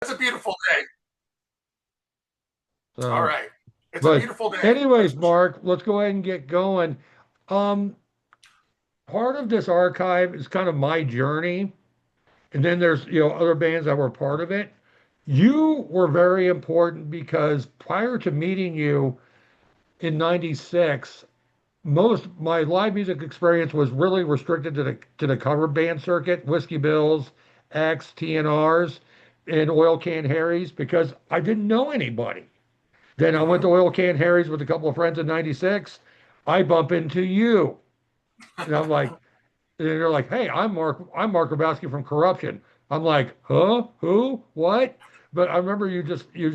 It's a beautiful day. All So, right. It's a but beautiful day. That's anyways, for sure. Mark, let's go ahead and get going. Um, Part of this archive is kind of my journey, and then there's, other bands that were part of it. You were very important because prior to meeting you in 96, most my live music experience was really restricted to the cover band circuit, Whiskey Bills, X, TNRs, and Oil Can Harrys because I didn't know anybody. Then I went to Hmm. Oil Can Harry's with a couple of friends in 96. I bump into you. And I'm like, and they're like, hey, I'm Marc Grabowski from Corruption. I'm like, huh? Who? What? But I remember you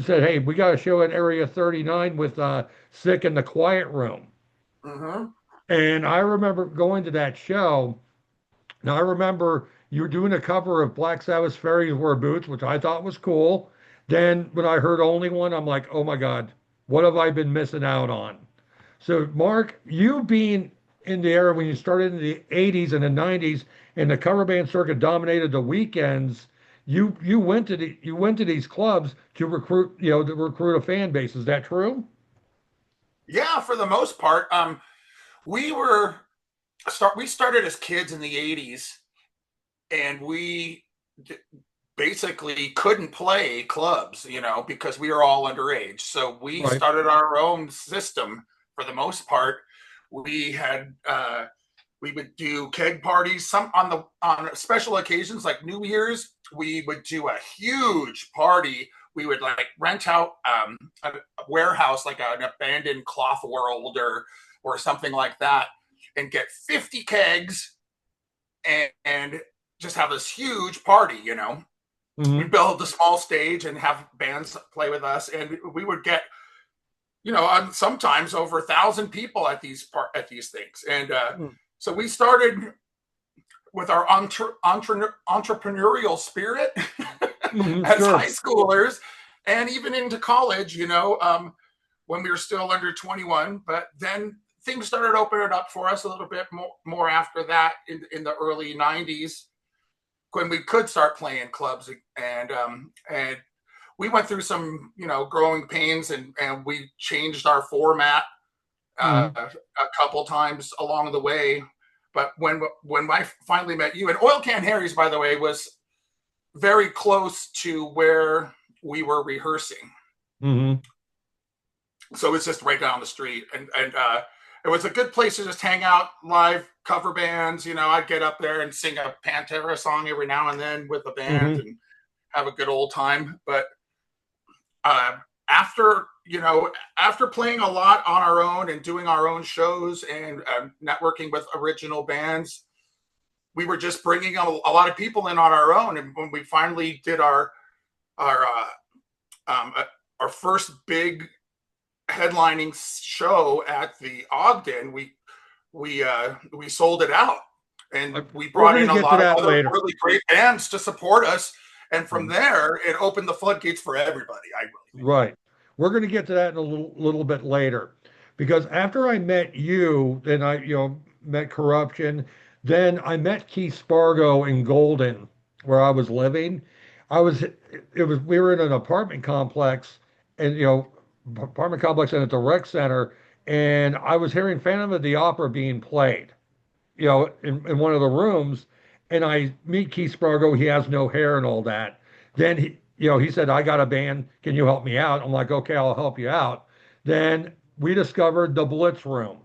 said, hey, we got a show at Area 39 with Sick in the Quiet Room. Hmm. And I remember going to that show. Now I remember you were doing a cover of Black Sabbath's Fairies Wear Boots, which I thought was cool. Then when I heard Only One, I'm like, oh my God, what have I been missing out on? So, Mark, you being in the era when you started in the 80s and the 90s and the cover band circuit dominated the weekends, you went to these clubs to recruit a fan base. Is that true? Yeah, for the most part. We were we started as kids in the 80s, and we basically couldn't play clubs, because we were all underage. So we Right. started our own system for the most part. We had we would do keg parties. Some on special occasions like New Year's, we would do a huge party. We would like rent out a warehouse, like an abandoned cloth world or something like that, and get 50 kegs and just have this huge party. We'd Hmm. build a small stage and have bands play with us, and we would get sometimes over 1,000 people at these things. And so we started with our entrepreneurial spirit Hmm. as high Sure. schoolers, and even into college, when we were still under 21. But then things started opening up for us a little bit more after that in the early 90s, when we could start playing clubs. And we went through some growing pains, and we changed our format Hmm. a couple times along the way. But when I finally met you, and Oil Can Harry's, by the way, was very close to where we were rehearsing, Hmm. so it's just right down the street, and it was a good place to just hang out, live cover bands. I'd get up there and sing a Pantera song every now and then with a band Hmm. and have a good old time. But uh, after after playing a lot on our own and doing our own shows and networking with original bands, we were just bringing a lot of people in on our own. And when we finally did our um, uh, our first big headlining show at the Ogden, we sold it out, and we We're brought going to in a get to lot of that other later. really great bands to support us. And from Mhm. there, it opened the floodgates for everybody, I really think. Right. We're going to get to that in a little bit later. Because after I met you, then met Corruption, then I met Keith Spargo in Golden, where I was living. We were in an apartment complex and, apartment complex and at the rec center, and I was hearing Phantom of the Opera being played, in one of the rooms, and I meet Keith Spargo. He has no hair and all that. Then he said, I got a band. Can you help me out? I'm like, okay, I'll help you out. Then we discovered the Blitz Room.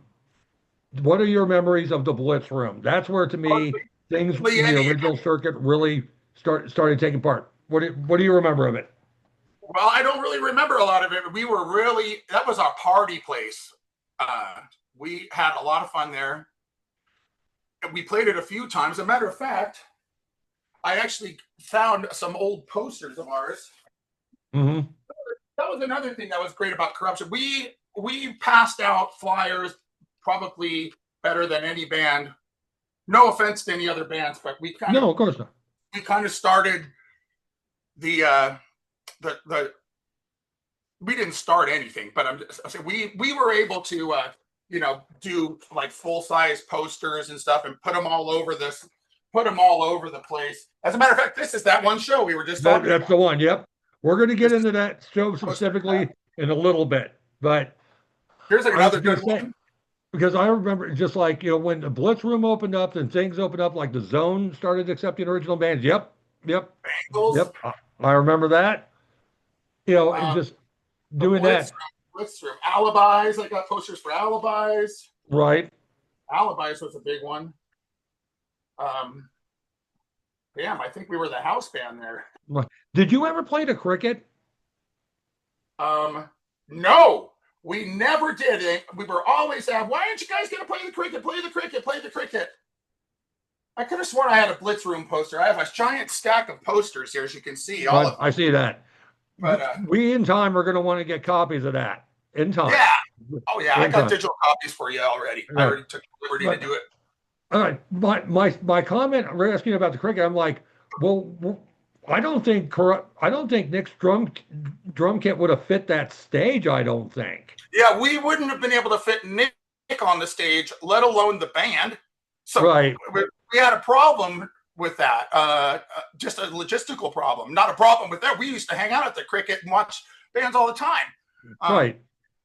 What are your memories of the Blitz Room? That's where, to me, things Hardly in the any. original circuit really started taking part. What do you remember of it? Well, I don't really remember a lot of it. We were really, that was our party place. Uh, we had a lot of fun there. We played it a few times. As a matter of fact, I actually found some old posters of ours. Hmm. That was another thing that was great about Corruption. We passed out flyers probably better than any band. No offense to any other bands, but No, of course not. we kind of started the the we didn't start anything, but I'm saying we were able to do like full size posters and stuff and put them all over the place. As a matter of fact, this is that one show we were just talking That's about. the one. Yep. We're going to get This is into that show specifically in a little bit, but here's I was another going good to say, one. because I remember just like, when the Blitz room opened up and things opened up, like the Zone started accepting original bands. Yep, yep, Bangles. yep. I remember that, and Uh, just the doing that. Blitz room. Alibis. I got posters for Alibis. Right. Alibis was a big one. Um, Damn, I think we were the house band there. Did you ever play the cricket? Um, no, we never did it. We were always why aren't you guys going to play the cricket? Play the cricket. Play the cricket. I could have sworn I had a Blitz room poster. I have a giant stack of posters here, as you can see, all of I them. see that. But We in time are going to want to get copies of that in time. yeah, oh yeah, I In got time. digital copies for you already. I Right. already took the liberty to But do it. all right, my comment we're asking about the cricket. I'm like, well, I don't think Nick's drum kit would have fit that stage. I don't think. Yeah, we wouldn't have been able to fit Nick on the stage, let alone the band. So Right, we had a problem with that. Just a logistical problem, not a problem with that. We used to hang out at the cricket and watch bands all the time. right,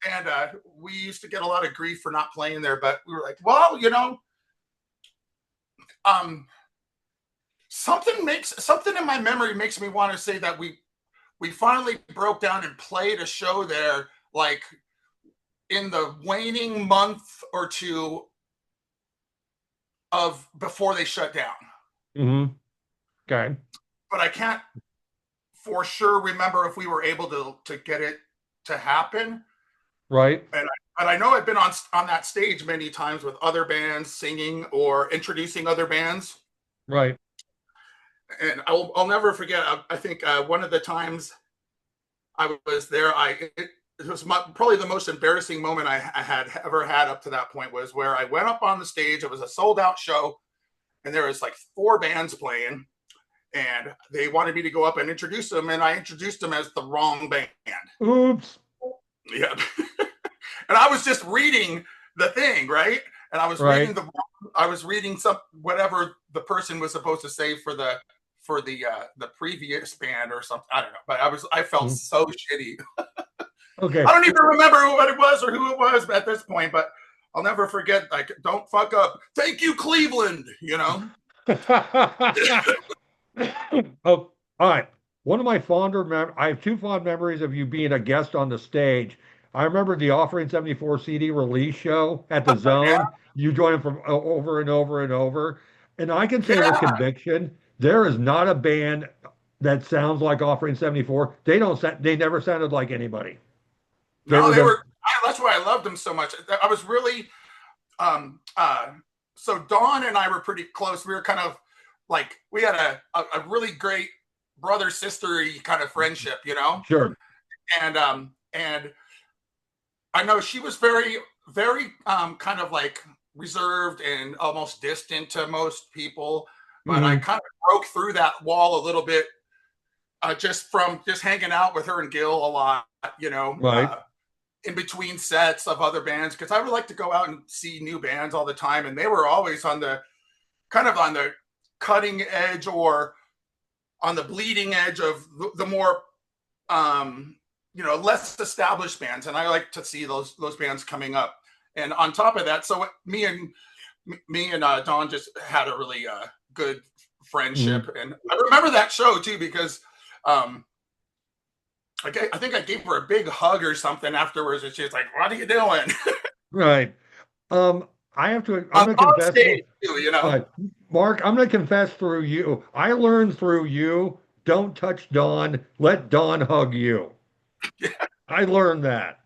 And we used to get a lot of grief for not playing there, but we were like, well, something in my memory makes me want to say that we finally broke down and played a show there, like in the waning month or two of before they shut down. mm-hmm. Okay, But I can't for sure remember if we were able to get it to happen. right, But I know I've been on that stage many times with other bands singing or introducing other bands. right. And I'll never forget. I think one of the times I was there, it was probably the most embarrassing moment I had ever had up to that point, was where I went up on the stage. It was a sold out show, and there was like 4 bands playing, and they wanted me to go up and introduce them, and I introduced them as the wrong band. Oops. Yeah. And I was just reading the thing, right? And I was Right. reading some whatever the person was supposed to say for the previous band or something. I don't know, but I felt so shitty. Okay. I don't even remember what it was or who it was at this point, but I'll never forget. Like, don't fuck up. Thank you, Cleveland. Oh, all right. One of my I have 2 fond memories of you being a guest on the stage. I remember the Offering 74 CD release show at the Yeah, Zone. You joined from over and over and over. And I can say with yeah. conviction, there is not a band that sounds like Offering 74. They never sounded like anybody. They No, were they the were. That's why I loved them so much. I was really um uh so Dawn and I were pretty close. We were kind of like, we had a really great brother sistery kind of friendship, sure. and I know she was very very kind of like reserved and almost distant to most people, but I Hmm. kind of broke through that wall a little bit, just from just hanging out with her and Gil a lot, Right. in between sets of other bands, because I would like to go out and see new bands all the time, and they were always on the cutting edge or on the bleeding edge of the more less established bands, and I like to see those bands coming up. And on top of that, so me and Don just had a really good Hmm. friendship, and I remember that show too because um, I think I gave her a big hug or something afterwards, and she was like, "What are you doing?" Right. I have to, I'm On going to confess. stage too. Mark, I'm going to confess through you. I learned through you, don't touch Dawn, let Dawn hug you. I learned that.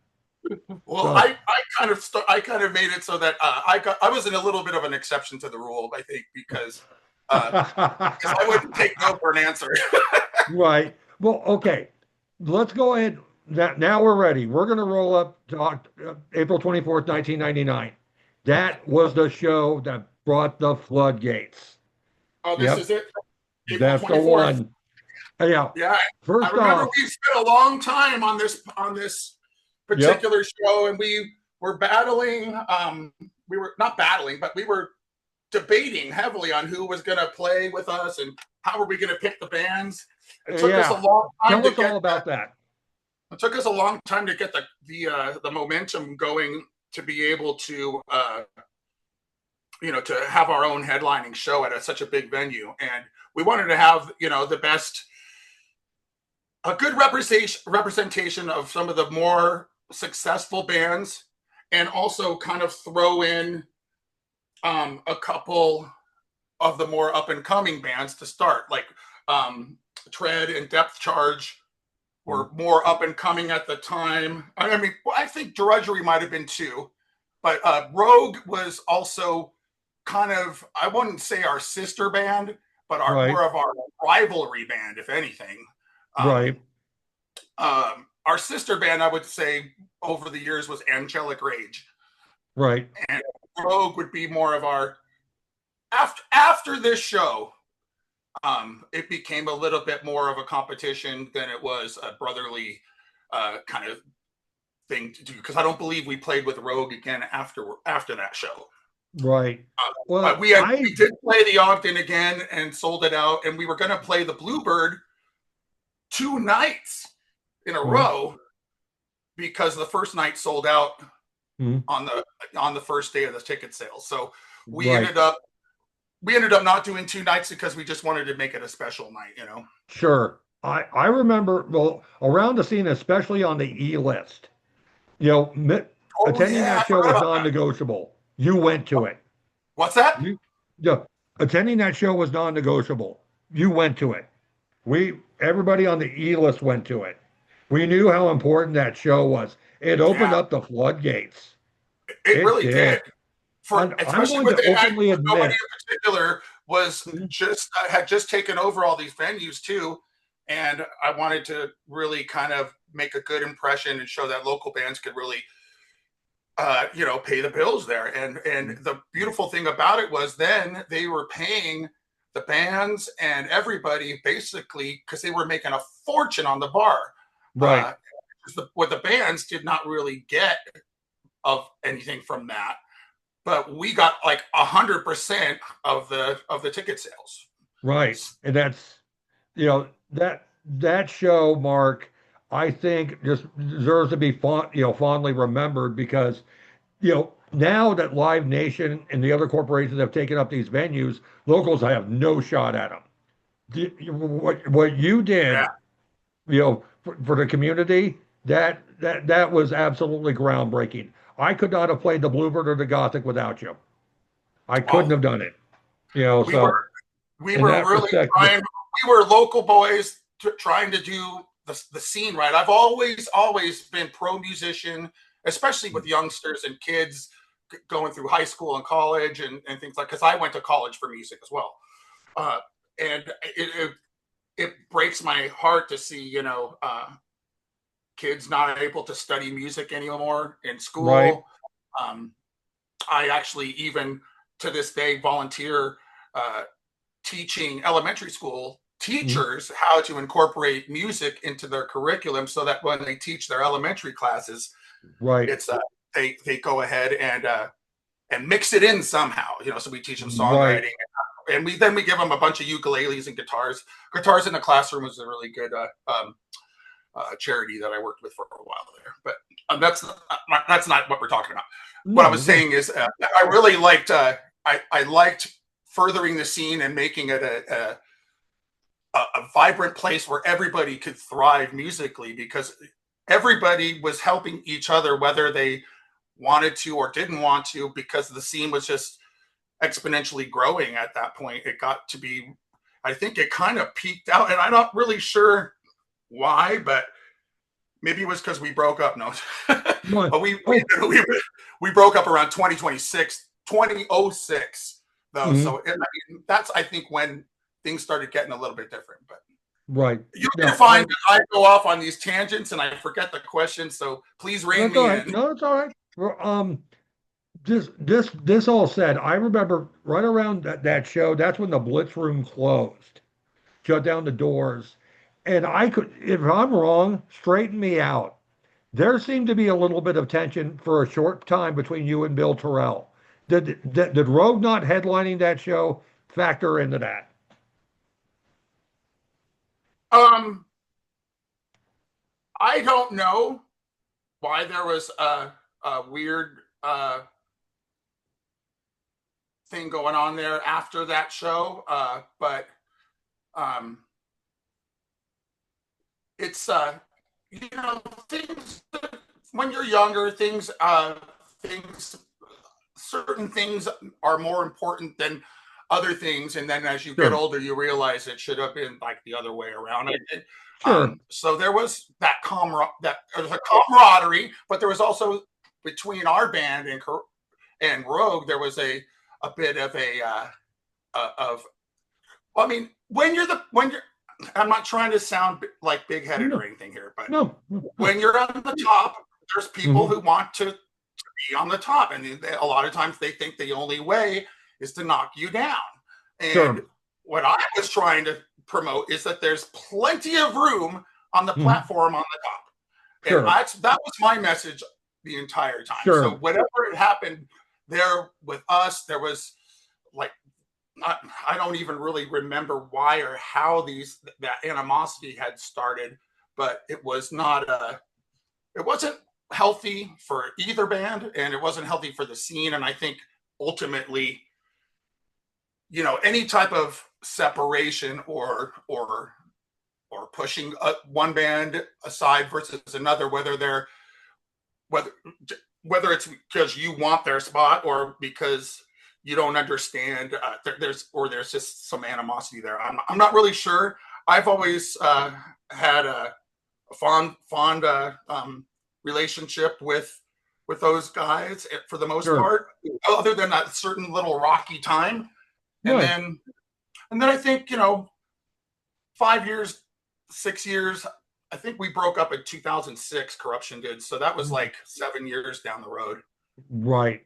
Well, So, I kind of made it so that I was in a little bit of an exception to the rule, I think, because I wouldn't take no for an answer. right. Well, okay. Let's go ahead. Now we're ready. We're going to roll up to April 24th, 1999. That was the show that brought the floodgates. Oh, this Yep, is it, April that's the 24th. one. Yeah. Yeah, I First remember off, we spent a long time on this yep. particular show, and we were battling. We were not battling, but we were debating heavily on who was going to play with us and how are we going to pick the bands? It took us a Yeah. long time Tell to us get all about that. it took us a long time to get the momentum going to be able to to have our own headlining show at such a big venue, and we wanted to have the best, a good representation of some of the more successful bands, and also kind of throw in a couple of the more up and coming bands to start, like Tread and Depth Charge were more up and coming at the time. I mean, I think Drudgery might have been too, but Rogue was also kind of, I wouldn't say our sister band, but Right. more of our rivalry band, if anything. Um, Right. our sister band, I would say, over the years was Angelic Rage, Right. and Rogue would be more of our after this show. It became a little bit more of a competition than it was a brotherly kind of thing to do, because I don't believe we played with Rogue again after that show. Right. But Well, we did play the Ogden again and sold it out, and we were going to play the Bluebird 2 nights in a mm, row because the first night sold out mm, on the first day of the ticket sales. So we right. ended up not doing 2 nights because we just wanted to make it a special night. Sure. I remember, well, around the scene, especially on the E list, you know, Oh attending yeah, that I show forgot was about that. non-negotiable. You went to it. What's that? You, yeah, attending that show was non-negotiable. You went to it. Everybody on the E list went to it. We knew how important that show was. It opened Yeah, up the floodgates. it It really did. did. For And I'm especially going with to the openly nobody admit, in particular was Mhm. just had just taken over all these venues too, and I wanted to really kind of make a good impression and show that local bands could really pay the bills there. And the beautiful thing about it was then they were paying the bands and everybody basically because they were making a fortune on the bar. right, Uh, what the bands did not really get of anything from that, but we got like 100% of the ticket sales. right. And that's, that show, Mark, I think just deserves to be fondly remembered because, now that Live Nation and the other corporations have taken up these venues, locals have no shot at them. What you Yeah. did, for the community, that was absolutely groundbreaking. I could not have played the Bluebird or the Gothic without you. I couldn't Oh, have done it. we So were we in were that really respect, trying. We were local boys trying to do the scene right. I've always been pro musician, especially with youngsters and kids going through high school and college and things like. Because I went to college for music as well, uh, and it breaks my heart to see kids not able to study music anymore in right? school. Um, I actually even to this day volunteer uh, teaching elementary school Mm, teachers how to incorporate music into their curriculum so that when they teach their elementary classes, right, it's they go ahead and mix it in somehow. So we teach them right. songwriting, and we give them a bunch of ukuleles and guitars. Guitars in the classroom was a really good charity that I worked with for a while there. But that's not what we're talking about. What I No, was saying is I really liked I liked furthering the scene and making it a vibrant place where everybody could thrive musically because everybody was helping each other whether they wanted to or didn't want to, because the scene was just exponentially growing at that point. It got to be, I think it kind of peaked out, and I'm not really sure why, but maybe it was because we broke up. No, no. but Oh, we broke up around 2006 though. mhm, So that's I think when things started getting a little bit different. But right. you can No, find that I go off on these tangents and I forget the question. So please rein that's all me right. in. No, that's all right. Well, this all said, I remember right around that show. That's when the Blitz Room closed, shut down the doors, and I could, if I'm wrong, straighten me out. There seemed to be a little bit of tension for a short time between you and Bill Terrell. Did Rogue not headlining that show factor into that? Um, I don't know why there was a weird thing going on there after that show, but um, it's you know, things when you're younger, things certain things are more important than other things, and then as you get Sure. older you realize it should have been like the other way around. Sure. So there was that there was a camaraderie, but there was also between our band and Rogue there was a bit of a of well, I mean when you're I'm not trying to sound like big headed or No. anything here, but No. No. when you're on the top, there's people Hmm. who want to be on the top, and a lot of times they think the only way is to knock you down. And Sure. what I was trying to promote is that there's plenty of room on the Hmm. platform on the top, and Sure. that was my message the entire time. So Sure. whatever had happened there with us, there was like I don't even really remember why or how that animosity had started, but it was not it wasn't healthy for either band, and it wasn't healthy for the scene. And I think ultimately, any type of separation or pushing one band aside versus another, whether whether it's because you want their spot or because you don't understand, there's just some animosity there. I'm not really sure. I've always had a fond relationship with those guys for the most Sure. part, other than that certain little rocky time. And Right. then I think 5 years, 6 years. I think we broke up in 2006. Corruption did, so that was like 7 years down the road. Right.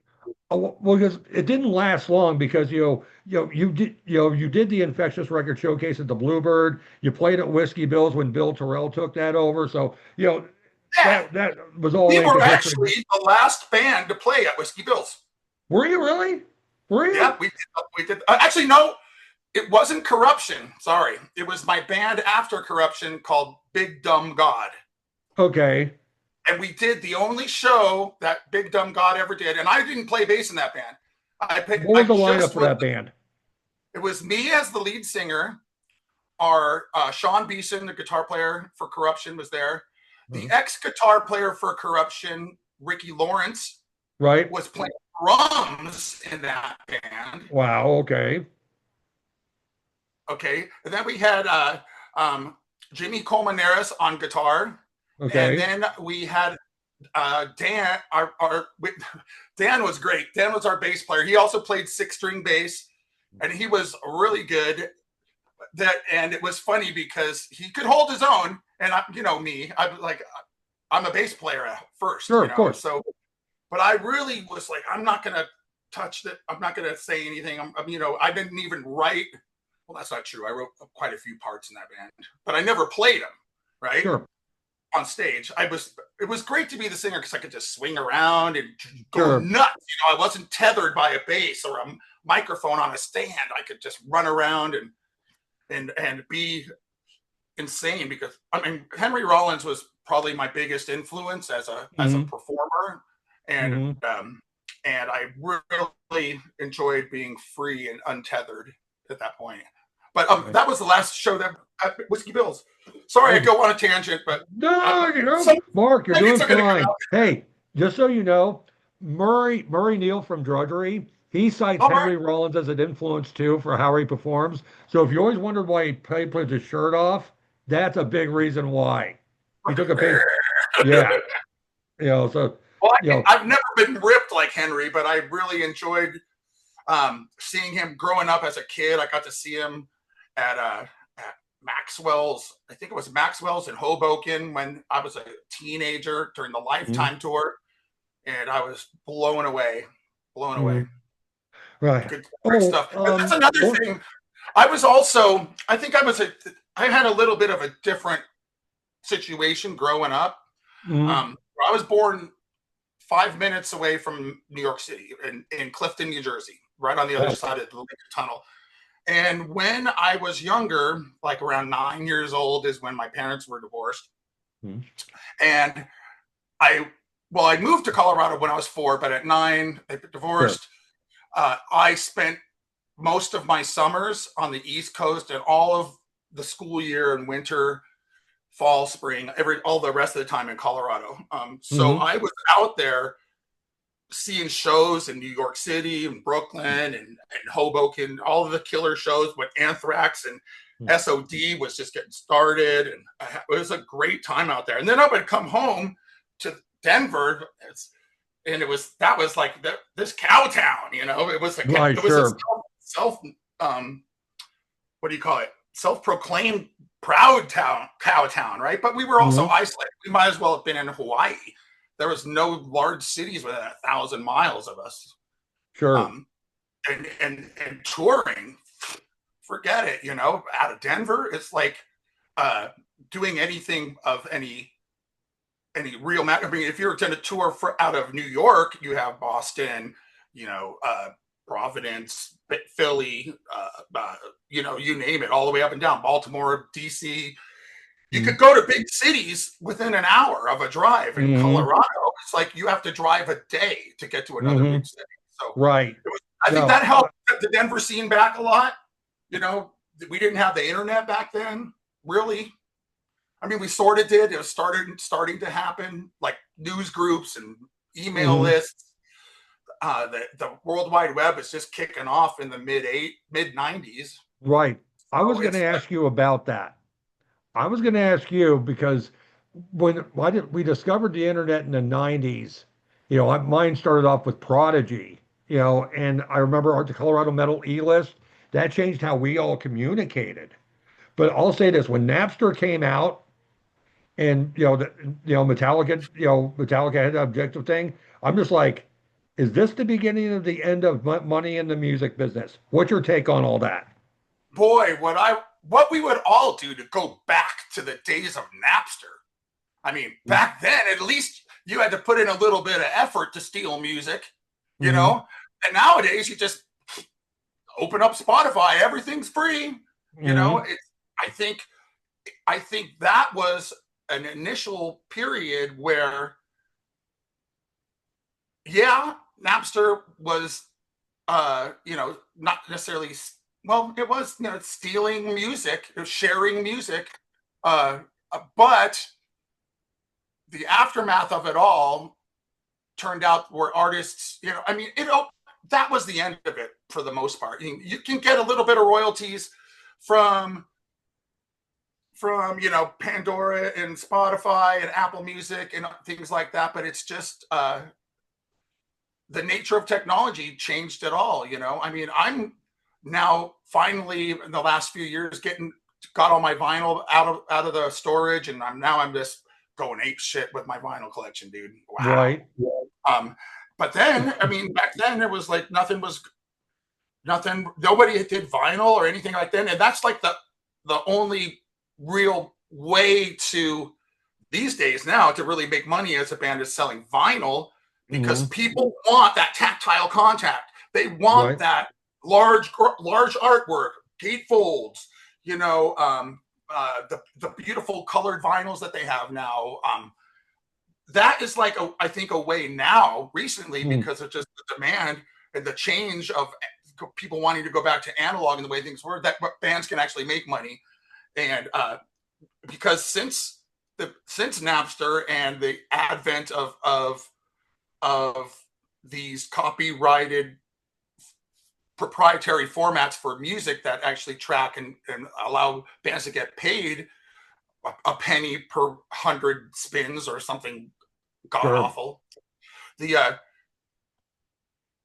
Well, because it didn't last long because you did the Infectious Record Showcase at the Bluebird. You played at Whiskey Bill's when Bill Terrell took that over. So Yeah, that was all we were ancient history. actually the last band to play at Whiskey Bill's. Were you really? Were Yeah, you? we did. Actually, no, it wasn't Corruption. Sorry, it was my band after Corruption called Big Dumb God. Okay. And we did the only show that Big Dumb God ever did. And I didn't play bass in that band. What I was the lineup just for was. that band? It was me as the lead singer. Our Sean Beeson, the guitar player for Corruption, was there. The Mhm. ex guitar player for Corruption, Ricky Lawrence, Right. was playing drums in that band. Wow. Okay. Okay, and then we had Jimmy Colmenares on guitar, and Okay. then we had Dan. Dan was great. Dan was our bass player. He also played six-string bass, and he was really good. And it was funny because he could hold his own, and me, I'm a bass player at first, Sure. Of course. so, but I really was like, I'm not gonna touch that. I'm not gonna say anything. I didn't even write. Well, that's not true. I wrote quite a few parts in that band, but I never played them. Right Sure. on stage, it was great to be the singer because I could just swing around and go Sure. nuts. I wasn't tethered by a bass or a microphone on a stand. I could just run around and be insane because Henry Rollins was probably my biggest influence as a Hmm. performer, and Hmm. I really enjoyed being free and untethered at that point. But Right. that was the last show that at Whiskey Bill's. Sorry, I Okay. go on a tangent, but No, so Mark, you're maybe doing it's going to come fine. out. Hey, just so you know, Murray Neal from Drudgery, he cites All right. Henry Rollins as an influence too for how he performs. So if you always wondered why he puts his shirt off, that's a big reason why. He took a page. Yeah, so Well, you know, I've never been ripped like Henry, but I really enjoyed seeing him growing up as a kid. I got to see him at Maxwell's. I think it was Maxwell's in Hoboken when I was a teenager during the mm, Lifetime tour, and I was blown away, blown away. mm, right. Good, great Oh, stuff. And that's another oh, thing. I was also. I think I had a little bit of a different situation growing up. mm, I was born 5 minutes away from New York City in Clifton, New Jersey, right on the other oh, side of the Lincoln Tunnel. And when I was younger, like around 9 years old, is when my parents were divorced. Mhm. And I, well, I moved to Colorado when I was 4, but at 9, they Sure. divorced. I spent most of my summers on the East Coast and all of the school year and winter, fall, spring, all the rest of the time in Colorado. So Hmm. I was out there seeing shows in New York City and Brooklyn and Hoboken, all of the killer shows with Anthrax and SOD was just getting started. And it was a great time out there. And then I would come home to Denver. And that was like this cow town, Right, it was a sure. self what do you call it? Self-proclaimed proud town, cow town, right? But we were also Hmm. isolated. We might as well have been in Hawaii. There was no large cities within 1,000 miles of us. Sure. Um, and touring, forget it. Out of Denver, it's like uh, doing anything of any real matter. I mean, if you're going to tour out of New York, you have Boston, you know, uh, Providence, Philly, you name it, all the way up and down, Baltimore, DC. You could go to big cities within an hour of a drive. In Mm-hmm. Colorado, it's like you have to drive a day to get to another Hmm. big city. So Right. I think No, that helped the Denver scene back a lot. You know, we didn't have the internet back then, really. I mean, we sort of did. It was starting to happen, like news groups and email mhm. lists. The World Wide Web is just kicking off in the mid '90s. Right. I was So going to it's ask you about that. I was going to ask you because why did we discovered the internet in the 90s? Mine started off with Prodigy, and I remember the Colorado Metal E-list. That changed how we all communicated. But I'll say this, when Napster came out and Metallica had the objective thing, I'm just like, is this the beginning of the end of money in the music business? What's your take on all that? boy, what we would all do to go back to the days of Napster. I mean, back then, at least you had to put in a little bit of effort to steal music, you Mm-hmm. know. And nowadays, you just open up Spotify, everything's free. You know, Mm-hmm. it's. I think I think that was an initial period where, yeah, Napster was, not necessarily. Well, it was, stealing music, it was sharing music, but the aftermath of it all turned out where artists, I mean, that was the end of it for the most part. You can get a little bit of royalties from Pandora and Spotify and Apple Music and things like that, but it's just the nature of technology changed it all. I mean, I'm now finally in the last few years got all my vinyl out of the storage, and I'm just going ape shit with my vinyl collection, dude. Wow. Right. Um, but then, I mean, back then it was like nothing. Nobody did vinyl or anything like that, and that's like the only real way to these days now to really make money as a band is selling vinyl, because Mm-hmm. people want that tactile contact. They want Right. that large artwork, gatefolds, the beautiful colored vinyls that they have now. That is like I think a way now recently, Mm. because of just the demand and the change of people wanting to go back to analog and the way things were, that bands can actually make money. And because since Napster and the advent of these copyrighted proprietary formats for music that actually track and allow bands to get paid a penny per 100 spins or something god Sure. awful, the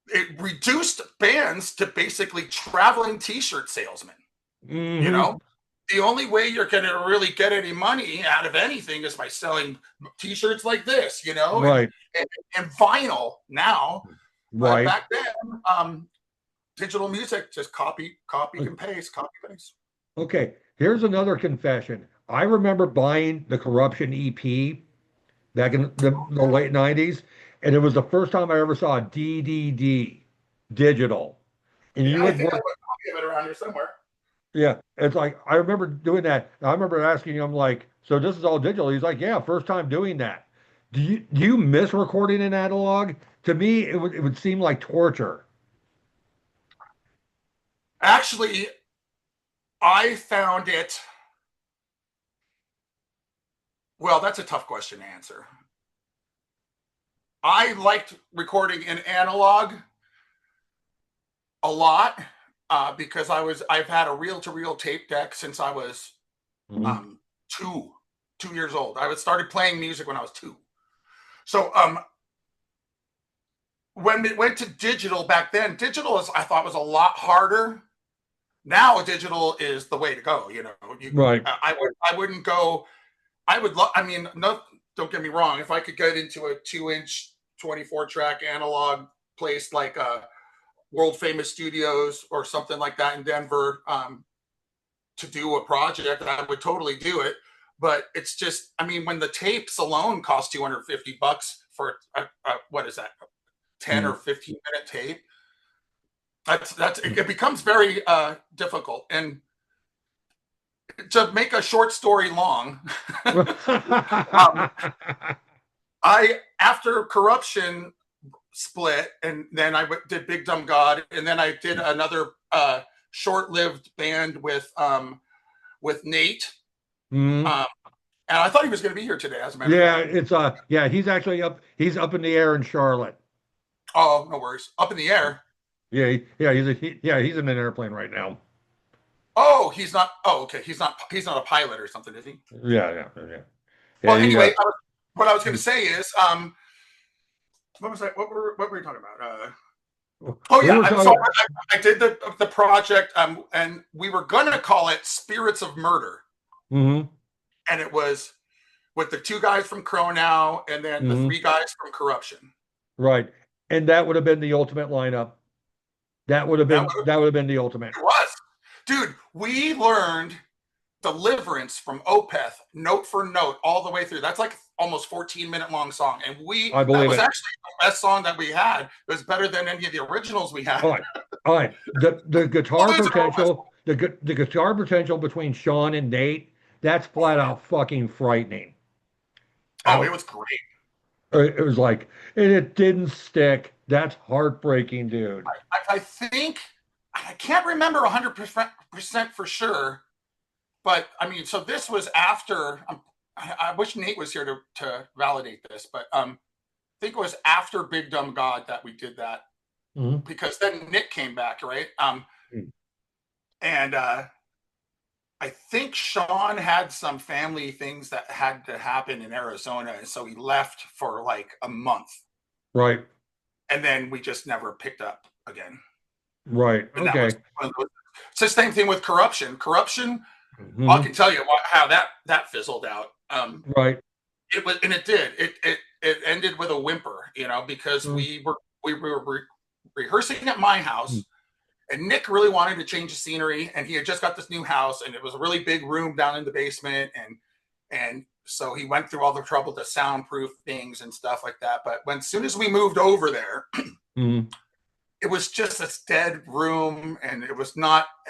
it reduced bands to basically traveling t-shirt salesmen. you Mm-hmm. know the only way you're going to really get any money out of anything is by selling t-shirts like this, Right. and, and vinyl now. But Right. back then, digital music, just copy and paste, copy paste. Okay. Here's another confession. I remember buying the Corruption EP back in the late 90s, and it was the first time I ever saw a DDD digital. And Yeah, you I had think I worked would. have it around here somewhere. Yeah, it's like I remember doing that. I remember asking him like, "So this is all digital?" He's like, "Yeah, first time doing that." Do you miss recording in analog? To me, it would seem like torture. Actually, I found it. Well, that's a tough question to answer. I liked recording in analog a lot because I've had a reel-to-reel tape deck since I was Hmm. um, two 2 years old. I started playing music when I was two. So when it went to digital back then, digital I thought was a lot harder. Now digital is the way to go. Right. I wouldn't go. I would love. I mean, no, don't get me wrong. If I could get into a 2-inch 24-track analog place like World Famous Studios or something like that in Denver to do a project, I would totally do it. But it's just, I mean, when the tapes alone cost $250 for what is that, 10 Mm. or 15-minute tape, it becomes very difficult. And to make a short story long, um, I after Corruption split, and then I did Big Dumb God, and then I did another short-lived band with Nate. Mm. Um, and I thought he was going to be here today, as a matter of Yeah, fact. it's yeah, he's actually up. He's up in the air in Charlotte. Oh, no worries. Up in the air. Yeah, yeah, he's in an airplane right now. Oh, he's not. Oh, okay. He's not a pilot or something, is he? Yeah, yeah, yeah. Yeah, Well, he anyway, what I was going to say is, what was that? What were you talking about? Oh we yeah. were So talking. I did the project, and we were going to call it Spirits of Murder, Hmm. and it was with the two guys from Crow Now, and then the Hmm. three guys from Corruption. Right. And that would have been the ultimate lineup. That would have That been that would have been the ultimate. it was, dude. We learned Deliverance from Opeth, note for note, all the way through. That's like almost 14-minute long song. And I that believe was it. actually the best song that we had. It was better than any of the originals we had. All right. All right. The Well, guitar those are Opeth. potential, the guitar potential between Sean and Nate, that's Oh, flat out fucking frightening. oh, it Out. was great. It was like, and it didn't stick. That's heartbreaking, dude. I think, I can't remember 100% for sure, but I mean, so this was after, I wish Nate was here to validate this, but I think it was after Big Dumb God that we did that, Mhm. because then Nick came back, right? And I think Sean had some family things that had to happen in Arizona, and so he left for like a month, Right. and then we just never picked up again. Right. And that was Okay. one of those. It's the same thing with Corruption. Corruption, I Hmm. can tell you how that fizzled out. Right. It was, and it did. It ended with a whimper, because Mm. we were rehearsing at my house, and Nick really wanted to change the scenery, and he had just got this new house, and it was a really big room down in the basement, and so he went through all the trouble to soundproof things and stuff like that. But as soon as we moved over there, Mm. it was just a dead room, and it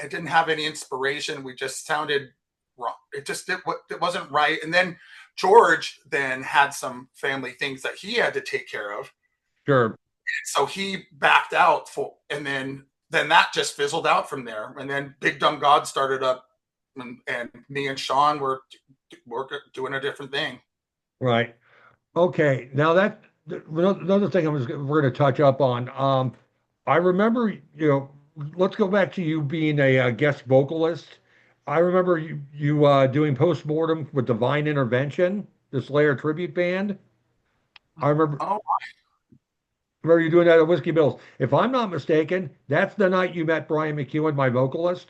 didn't have any inspiration. We just sounded wrong. It wasn't right. And then George then had some family things that he had to take care of, Sure. so he backed out and then that just fizzled out from there. And then Big Dumb God started up, and me and Sean were doing a different thing. Right. Okay. Now another thing we're going to touch up on. I remember, let's go back to you being a guest vocalist. I remember you doing postmortem with Divine Intervention, the Slayer tribute band. I Oh, remember you doing that at Whiskey Bills. If I'm not mistaken, that's the night you met Brian McEwen, my vocalist.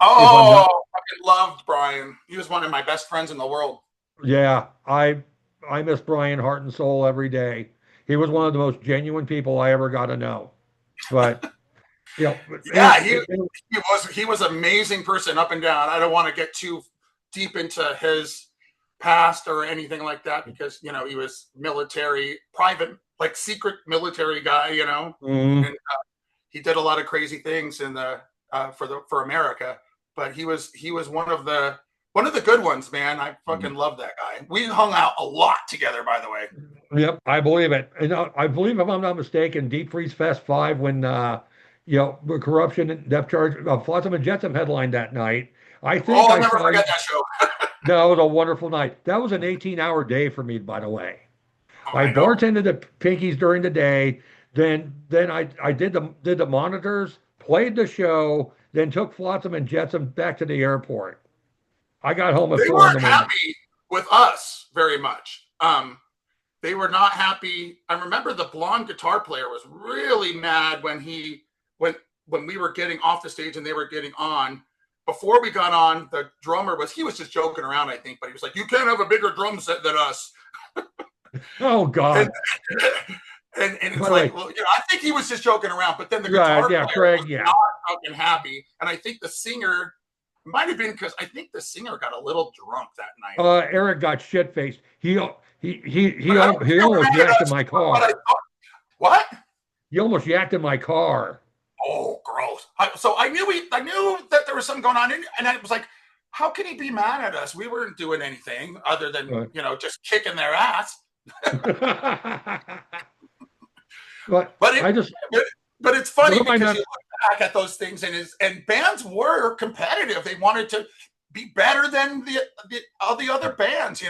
If I'm oh, not, I loved Brian. He was one of my best friends in the world. yeah, I miss Brian heart and soul every day. He was one of the most genuine people I ever got to know. But Yeah, he was an amazing person up and down. I don't want to get too deep into his past or anything like that, because he was military, private, like secret military guy, mm, and he did a lot of crazy things in the for America. But he was one of the good ones, man. I fucking love that guy. We hung out a lot together, by the way. Yep, I believe it. And I believe, if I'm not mistaken, Deep Freeze Fest 5, when Corruption and Depth Charge, Flotsam and Jetsam headlined that night. I think Oh, I'll I never saw you. forget that show. That was a wonderful night. That was an 18-hour day for me, by the way. Oh, I I know. bartended at Pinky's during the day. Then I did the monitors, played the show, then took Flotsam and Jetsam back to the airport. I got home at They 4 in the weren't morning. happy with us very much. They were not happy. I remember the blonde guitar player was really mad when we were getting off the stage and they were getting on. Before we got on, the drummer he was just joking around, I think, but he was like, "You can't have a bigger drum set than us." Oh And, God. and it's By the like, way, well, I think he was just joking around, but then the yeah, guitar yeah, player Craig, was yeah. not fucking happy. And I think the singer might have been because I think the singer got a little drunk that night. Eric got shit faced. But I don't think He they were almost mad at yacked in us. my But I car. thought, what? He almost yacked in my car. Oh, gross. So I knew that there was something going on. And I was like, how can he be mad at us? We weren't doing anything other than, Uh, just kicking their ass. but But I just but it's what funny am I because not? you look back at those things and bands were competitive. They wanted to be better than all the other bands,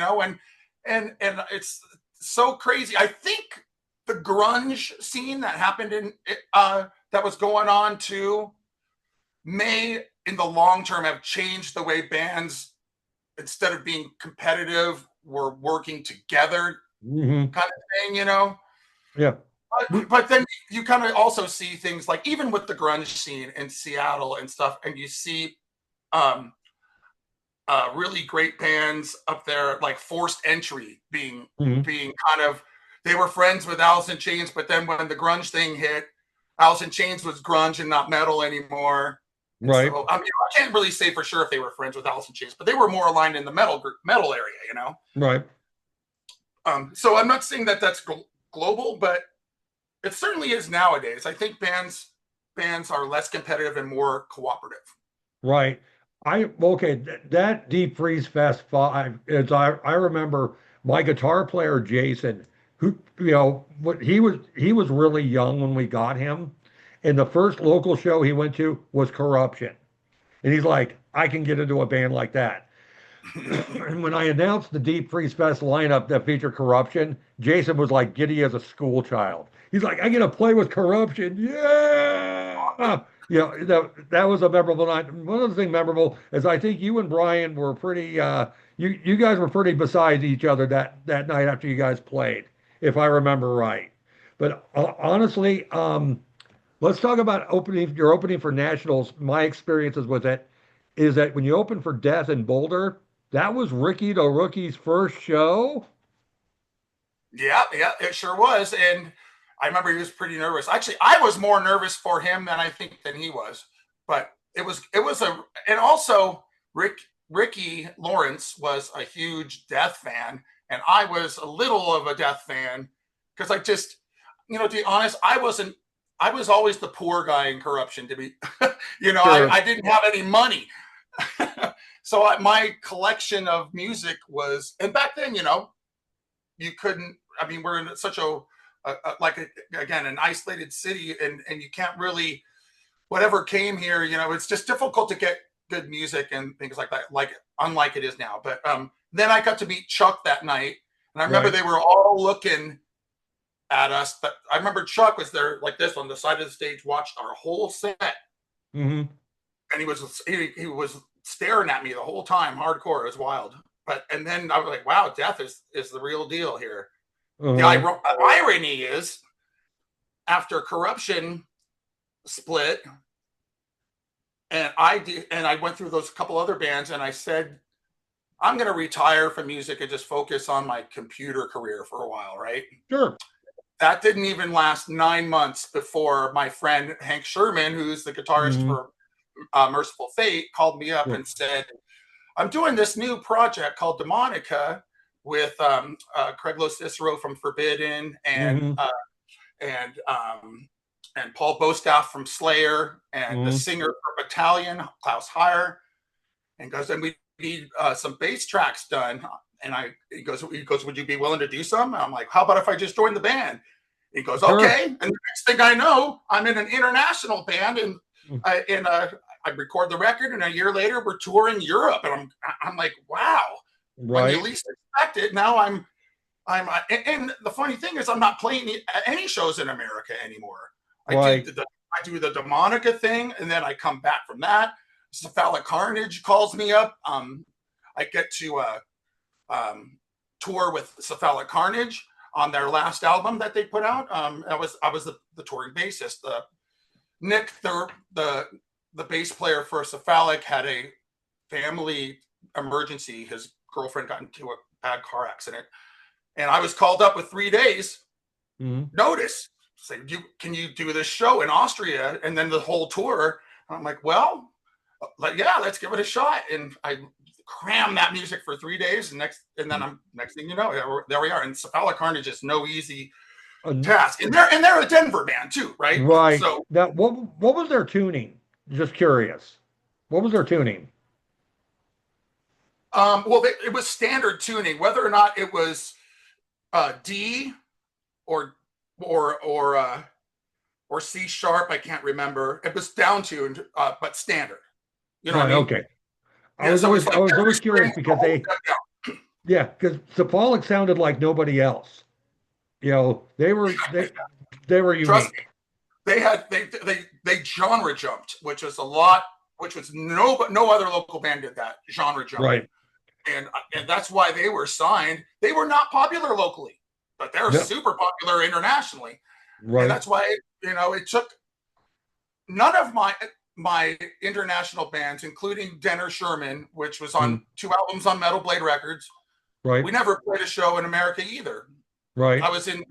and it's so crazy. I think the grunge scene that happened that was going on too may in the long term have changed the way bands, instead of being competitive, were working together, Mhm. kind of thing, Yeah. but then you kind of also see things like, even with the grunge scene in Seattle and stuff, and you see um, really great bands up there, like Forced Entry Mhm. being kind of, they were friends with Alice in Chains, but then when the grunge thing hit, Alice in Chains was grunge and not metal anymore. And Right. so, I can't really say for sure if they were friends with Alice in Chains, but they were more aligned in the metal area. Right. So I'm not saying that that's global, but it certainly is nowadays. I think bands are less competitive and more cooperative. Right. That Deep Freeze Fest 5 is I remember my guitar player Jason, who he was really young when we got him, and the first local show he went to was Corruption. And he's like, I can get into a band like that. And when I announced the Deep Freeze Fest lineup that featured Corruption, Jason was like giddy as a school child. He's like, I get to play with Corruption. Yeah. That was a memorable night. One other thing memorable is I think you and Brian were pretty, you guys were pretty beside each other that night after you guys played, if I remember right. But honestly, let's talk about your opening for Nationals. My experiences with it is that when you open for Death in Boulder, that was Ricky the Rookie's first show. Yeah, it sure was. And I remember he was pretty nervous. Actually, I was more nervous for him than he was. But and also Ricky Lawrence was a huge Death fan, and I was a little of a Death fan because I just, to be honest, I was always the poor guy in Corruption. To be, Sure. I didn't have any money. So my collection of music was, and back then, you couldn't. I mean, we're in such again, an isolated city, and you can't really, whatever came here, it's just difficult to get good music and things like that, unlike it is now. But then I got to meet Chuck that night, and I remember Right. they were all looking at us. But I remember Chuck was there like this on the side of the stage, watched our whole set, Hmm. and he was staring at me the whole time, hardcore. It was wild. And then I was like, wow, Death is the real deal here. The Uh-huh. irony is, after Corruption split, and I went through those couple other bands, and I said, I'm going to retire from music and just focus on my computer career for a while, right? Sure. That didn't even last 9 months before my friend Hank Sherman, who's the guitarist Hmm. for Merciful Fate, called me up Sure. and said, I'm doing this new project called Demonica with Craig Cicero from Forbidden Hmm. and and Paul Bostaff from Slayer, and the Mm-hmm. singer for Battalion, Klaus Heyer, and goes, and we need some bass tracks done. And he goes, would you be willing to do some? And I'm like, how about if I just join the band? He goes, Sure. okay. And the next thing I know, I'm in an international band, and I record the record, and a year later we're touring Europe, and I'm like, wow. When you Right. least expect it, now and the funny thing is, I'm not playing any shows in America anymore. I do Right. the I do the Demonica thing, and then I come back from that. Cephalic Carnage calls me up. I get to tour with Cephalic Carnage on their last album that they put out. I was the touring bassist. Nick, the bass player for Cephalic, had a family emergency. His girlfriend got into a bad car accident, and I was called up with 3 days Mm-hmm. notice. Say, can you do this show in Austria and then the whole tour? And I'm like, well, yeah, let's give it a shot. And I cram that music for 3 days, and next thing you know, there we are. And Cephalic Carnage is no easy task, and they're a Denver band too, right? Right. So, Now, what was their tuning? Just curious. What was their tuning? well, it was standard tuning, whether or not it was D or or or uh, or C sharp. I can't remember. It was down tuned, but standard. You know what Right. I mean? Okay. Yeah. So it's I like was every always curious string because all the way down. yeah, because Cephalic sounded like nobody else. They were Trust me, unique. they genre jumped, which was a lot. Which was no other local band did that genre jumping, Right. and that's why they were signed. They were not popular locally, but they're Yep. super popular internationally, and Right. that's why it took none of my international bands, including Denner Sherman, which was Mm. on 2 albums on Metal Blade Records. Right. We never played a show in America either. Right. I was in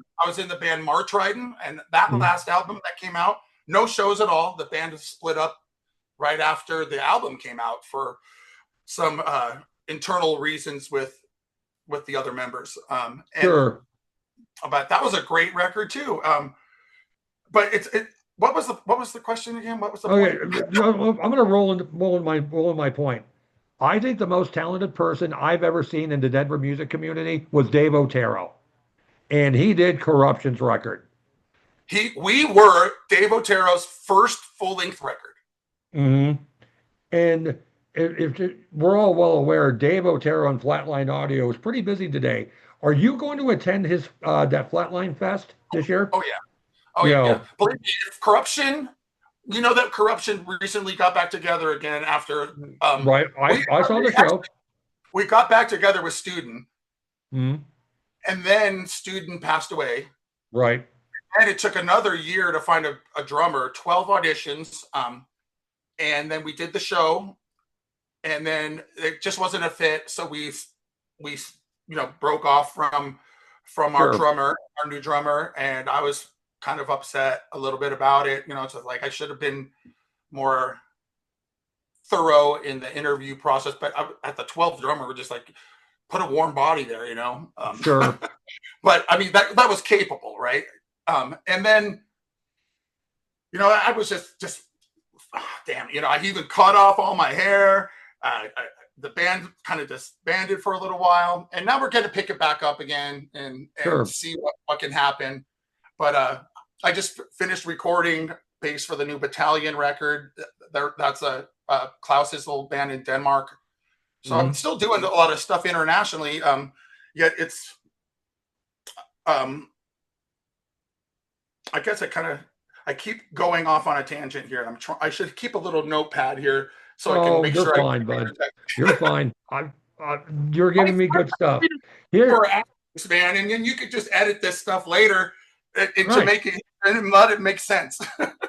the band Martridon, and that Mm. last album that came out, no shows at all. The band was split up right after the album came out for some internal reasons with the other members. And Sure. but that was a great record too. But what was the question again? What was the Okay. point? I'm going to roll in my point. I think the most talented person I've ever seen in the Denver music community was Dave Otero, and he did Corruption's record. We were Dave Otero's first full length record. Hmm. And we're all well aware, Dave Otero and Flatline Audio is pretty busy today. Are you going to attend his that Flatline Fest this year? Oh yeah, oh You yeah, yeah. know, Believe me, if Corruption. You know that Corruption recently got back together again after right? I saw the show. we got back together with Studen, Hmm. and then Studen passed away. Right. And it took another year to find a drummer, 12 auditions. And then we did the show, and then it just wasn't a fit. So we broke off from Sure. our new drummer, and I was kind of upset a little bit about it. It's like I should have been more thorough in the interview process. But at the 12th drummer, we're just like, put a warm body there. Sure. But I mean, that was capable, right? And then, I was just damn, I even cut off all my hair. The band kind of disbanded for a little while, and now we're going to pick it back up again and Sure. see what can happen. But I just finished recording bass for the new Battalion record. That's a Klaus's little band in Denmark. So I'm still doing a lot of stuff internationally. Yet it's, I guess I keep going off on a tangent here. I should keep a little notepad here so I can make You're sure fine, bud. You're fine. You're giving me good stuff. Here, for actors, man, and then you could just edit this stuff later to right. make it and let it make sense.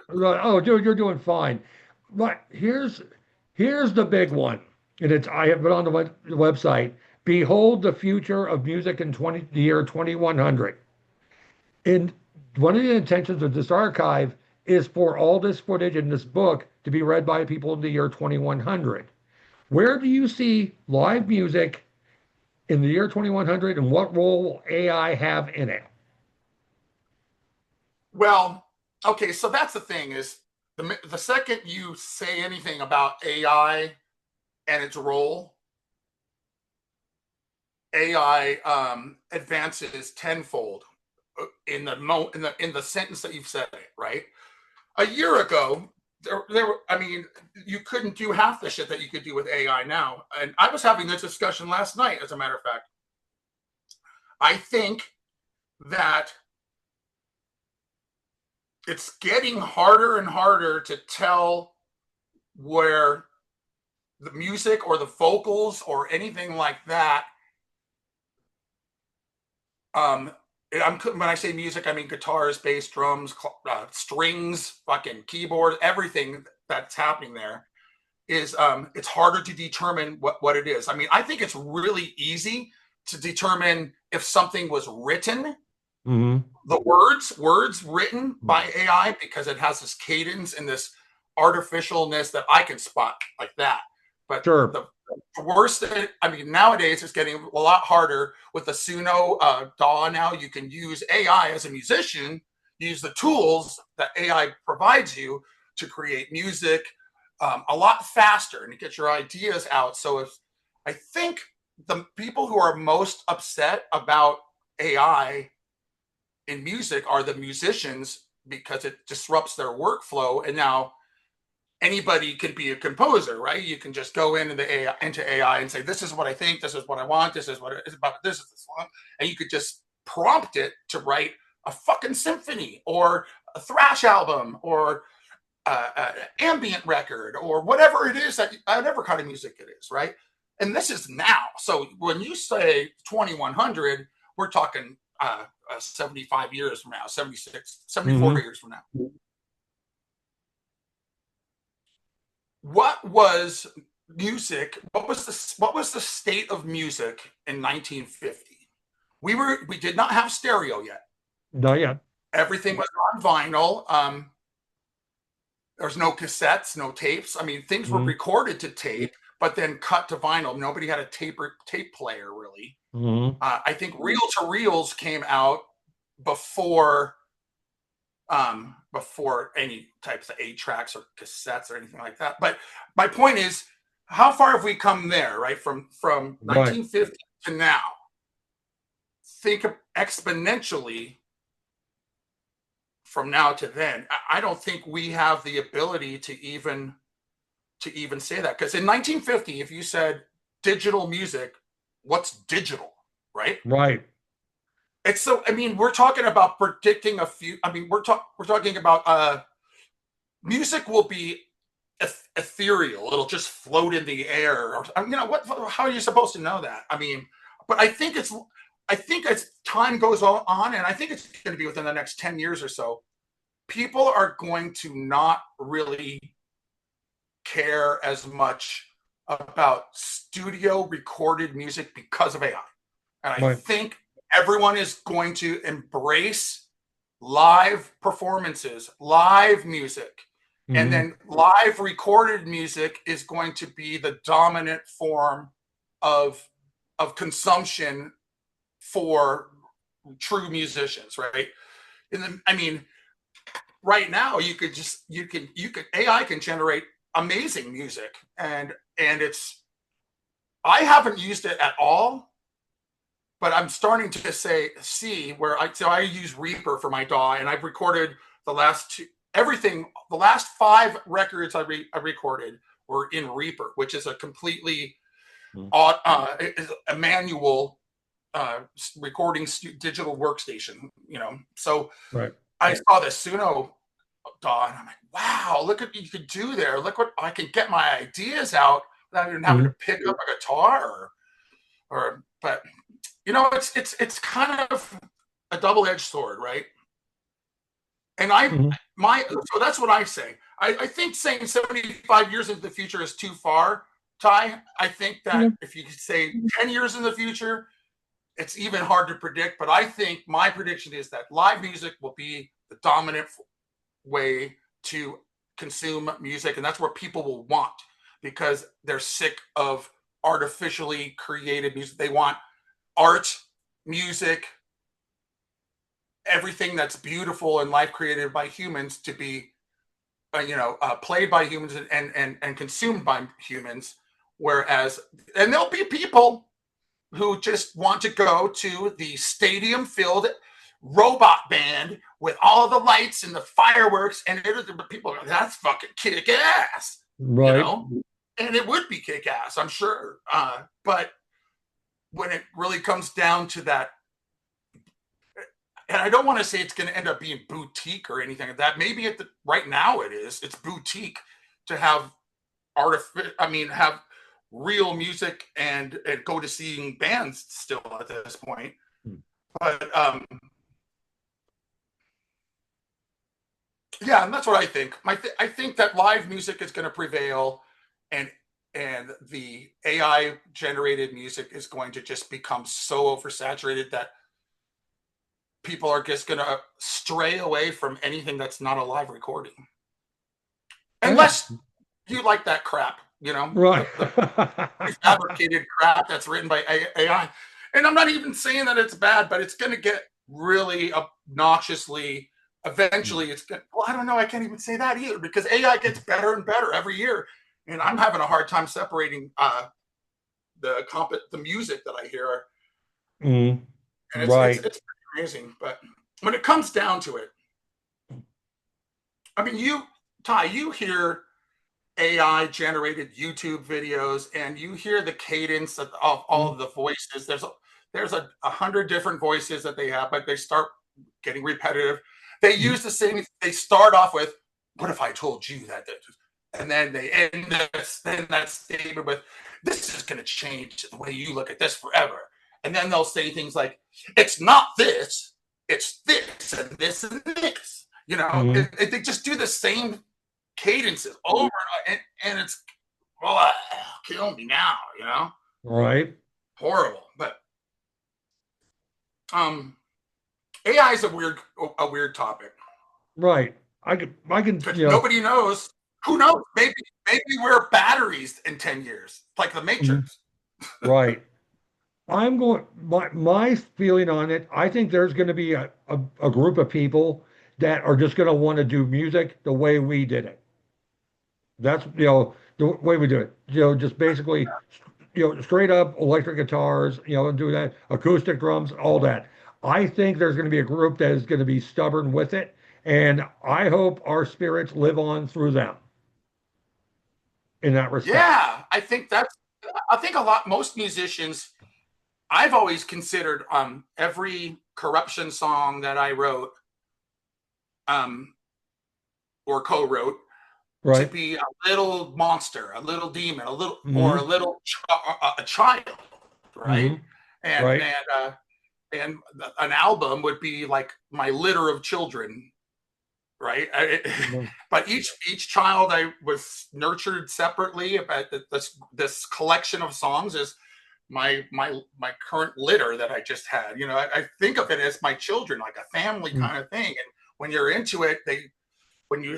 Oh, dude, you're doing fine. But here's the big one, and I have it on the website. Behold the future of music in the year 2100. And one of the intentions of this archive is for all this footage in this book to be read by people in the year 2100. Where do you see live music in the year 2100, and what role will AI have in it? Well, Okay, so that's the thing is the second you say anything about AI and its role, AI advances tenfold in the sentence that you've said it, right? A year ago, I mean, you couldn't do half the shit that you could do with AI now. And I was having this discussion last night, as a matter of fact. I think that it's getting harder and harder to tell where the music or the vocals or anything like that. Um, when I say music, I mean guitars, bass, drums, strings, fucking keyboard, everything that's happening there is it's harder to determine what it is. I mean, I think it's really easy to determine if something was written, Mm-hmm. the words written by AI, because it has this cadence and this artificialness that I can spot like that. But Sure. the worst, I mean, nowadays it's getting a lot harder with the Suno DAW. Now you can use AI as a musician, use the tools that AI provides you to create music a lot faster and to get your ideas out. So if I think the people who are most upset about AI in music are the musicians, because it disrupts their workflow. And now anybody can be a composer, right? You can just go into AI and say, this is what I think, this is what I want, this is what it's about, this is this one. And you could just prompt it to write a fucking symphony or a thrash album or ambient record or whatever it is, that whatever kind of music it is, right? And this is now. So when you say 2100, we're talking 75 years from now, 76, 74 Mm-hmm. years from now. What was music? What was the state of music in 1950? We did not have stereo yet. Not yet. Everything was on vinyl. There's no cassettes, no tapes. I mean, things were Mm-hmm. recorded to tape, but then cut to vinyl. Nobody had a tape player, really. Mm-hmm. I think reel to reels came out before before any types of 8 tracks or cassettes or anything like that. But my point is, how far have we come there, right? From Right. 1950 to now. Think of exponentially from now to then. I don't think we have the ability to even say that, because in 1950, if you said digital music, what's digital, right? Right. It's so, I mean, we're talking about predicting a few. I mean, we're talking about music will be ethereal. It'll just float in the air. Or, you know, how are you supposed to know that? I mean, but I think as time goes on, and I think it's going to be within the next 10 years or so, people are going to not really care as much about studio recorded music because of AI. And I Right. think everyone is going to embrace live performances, live music. And Mm-hmm. then live recorded music is going to be the dominant form of consumption for true musicians, right? And then, I mean, right now you could AI can generate amazing music, and it's, I haven't used it at all, but I'm starting to see where I use Reaper for my DAW, and I've recorded the last the last 5 records I recorded were in Reaper, which is a completely a manual recording digital workstation, you know. So Right. I saw the Suno DAW, and I'm like, wow, look at what you could do there. Look what I can get my ideas out without even having Mm-hmm. to pick up a guitar but you know, it's kind of a double-edged sword, right? And Mm-hmm. so that's what I say. I think saying 75 years into the future is too far, Ty. I think that Yeah. if you could say 10 years in the future, it's even hard to predict. But I think my prediction is that live music will be the dominant way to consume music, and that's what people will want, because they're sick of artificially created music. They want art, music, everything that's beautiful in life created by humans to be played by humans and consumed by humans. Whereas, and there'll be people who just want to go to the stadium filled robot band with all the lights and the fireworks, and people are, that's fucking kick ass, Right. and it would be kick ass, I'm sure. But when it really comes down to that, and I don't want to say it's going to end up being boutique or anything like that. Maybe right now it's boutique to have have real music and go to seeing bands still at this point. But yeah, and that's what I think. I think that live music is going to prevail, and the AI generated music is going to just become so oversaturated that people are just going to stray away from anything that's not a live recording. Unless you like that crap, Right. the fabricated crap that's written by AI. And I'm not even saying that it's bad, but it's going to get really obnoxiously, eventually well, I don't know. I can't even say that either, because AI gets better and better every year. And I'm having a hard time separating the music that I hear. And Right. it's amazing. But when it comes down to it, I mean, Ty, you hear AI generated YouTube videos and you hear the cadence of all of the voices. There's 100 different voices that they have, but they start getting repetitive. They use the same. They start off with, "What if I told you that?" And then they end that statement with, "This is going to change the way you look at this forever." And then they'll say things like, "It's not this, it's this and this and this." They just do the same cadences over and it's, well, kill me now, Right. horrible. But AI is a weird topic. Right. I can Nobody knows. Who knows? Maybe we're batteries in 10 years, like the Matrix. Right. My feeling on it, I think there's going to be a group of people that are just going to want to do music the way we did it. That's, the way we do it. Just basically, straight up electric guitars, and do that, acoustic drums, all that. I think there's going to be a group that is going to be stubborn with it, and I hope our spirits live on through them in that respect. Yeah, I think most musicians, I've always considered every Corruption song that I wrote or co-wrote to Right. be a little monster, a little demon, or a Hmm. little a child, right? Hmm. And Right. and an album would be like my litter of children, right? Mhm. But each child I was nurtured separately. But this collection of songs is my current litter that I just had. I think of it as my children, like a family kind of thing. And when you're into it, when you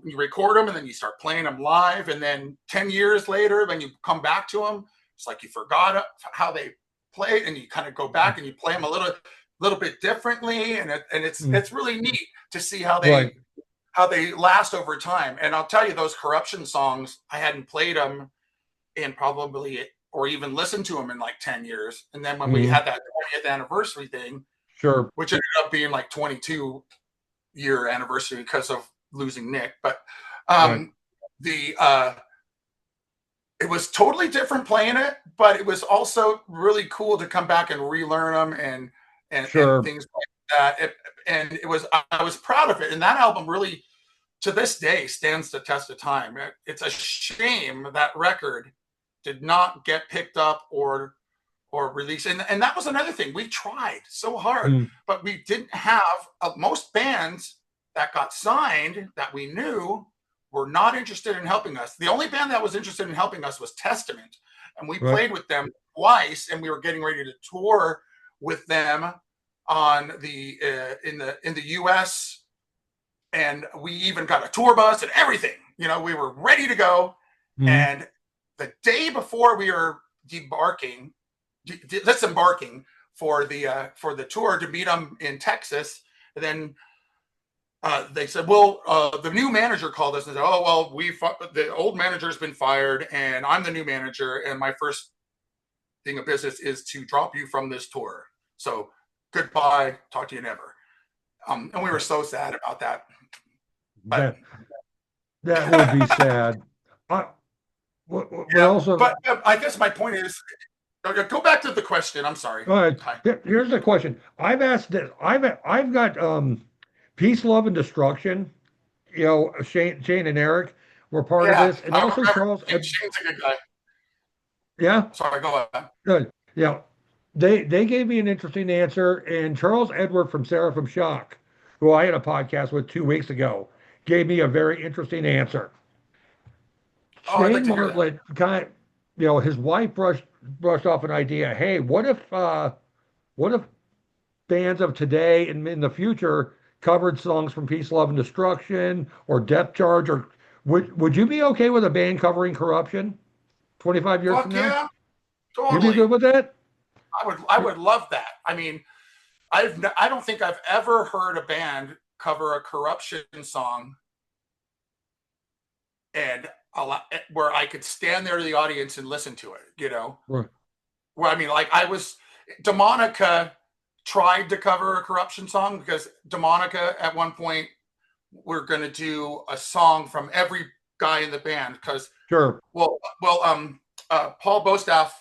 you record them and then you start playing them live, and then 10 years later, when you come back to them, it's like you forgot how they played, and you kind of go back and you play them a little bit differently, and it's really neat to see how Right. they last over time. And I'll tell you, those Corruption songs, I hadn't played them in probably, or even listened to them in like 10 years. And then when we Hmm. had that 20th anniversary thing, Sure. which ended up being like 22-year anniversary because of losing Nick. But Right. the it was totally different playing it, but it was also really cool to come back and relearn them and Sure. things like that. I was proud of it. And that album really, to this day, stands the test of time. It's a shame that record did not get picked up or released. And that was another thing. We tried so hard, Mm. but we didn't have most bands that got signed that we knew were not interested in helping us. The only band that was interested in helping us was Testament, and we Right. played with them twice, and we were getting ready to tour with them on the in the U.S. And we even got a tour bus and everything. We were ready to go. Mm. And the day before we were disembarking for the tour to meet them in Texas, And then they said, well, the new manager called us and said, oh, well, the old manager's been fired and I'm the new manager. And my first thing of business is to drop you from this tour. So goodbye. Talk to you never. And we were so sad about that. But that would be sad. yeah, Also, but I guess my point is, go back to the question. I'm sorry. all right. Here's the question. I've asked that. I've got Peace, Love, and Destruction. Shane and Eric were part of Yeah, this, and I also remember. Charles. Shane's a good guy. Yeah. Sorry, go ahead. Good. Yeah. They gave me an interesting answer, and Charles Edward from Seraphim Shock, who I had a podcast with 2 weeks ago, gave me a very interesting answer. Oh, I'd like Shane to hear that. Martlet his wife brushed off an idea. Hey, what if bands of today and in the future covered songs from Peace, Love, and Destruction or Depth Charge? Or would you be okay with a band covering Corruption 25 years from Fuck now? yeah, You'd be totally. good with that? I would love that. I mean, I don't think I've ever heard a band cover a Corruption song and where I could stand there to the audience and listen to it. Right. Where I mean, like Demonica tried to cover a Corruption song because Demonica at one point we're going to do a song from every guy in the band because Sure. Paul Bostaff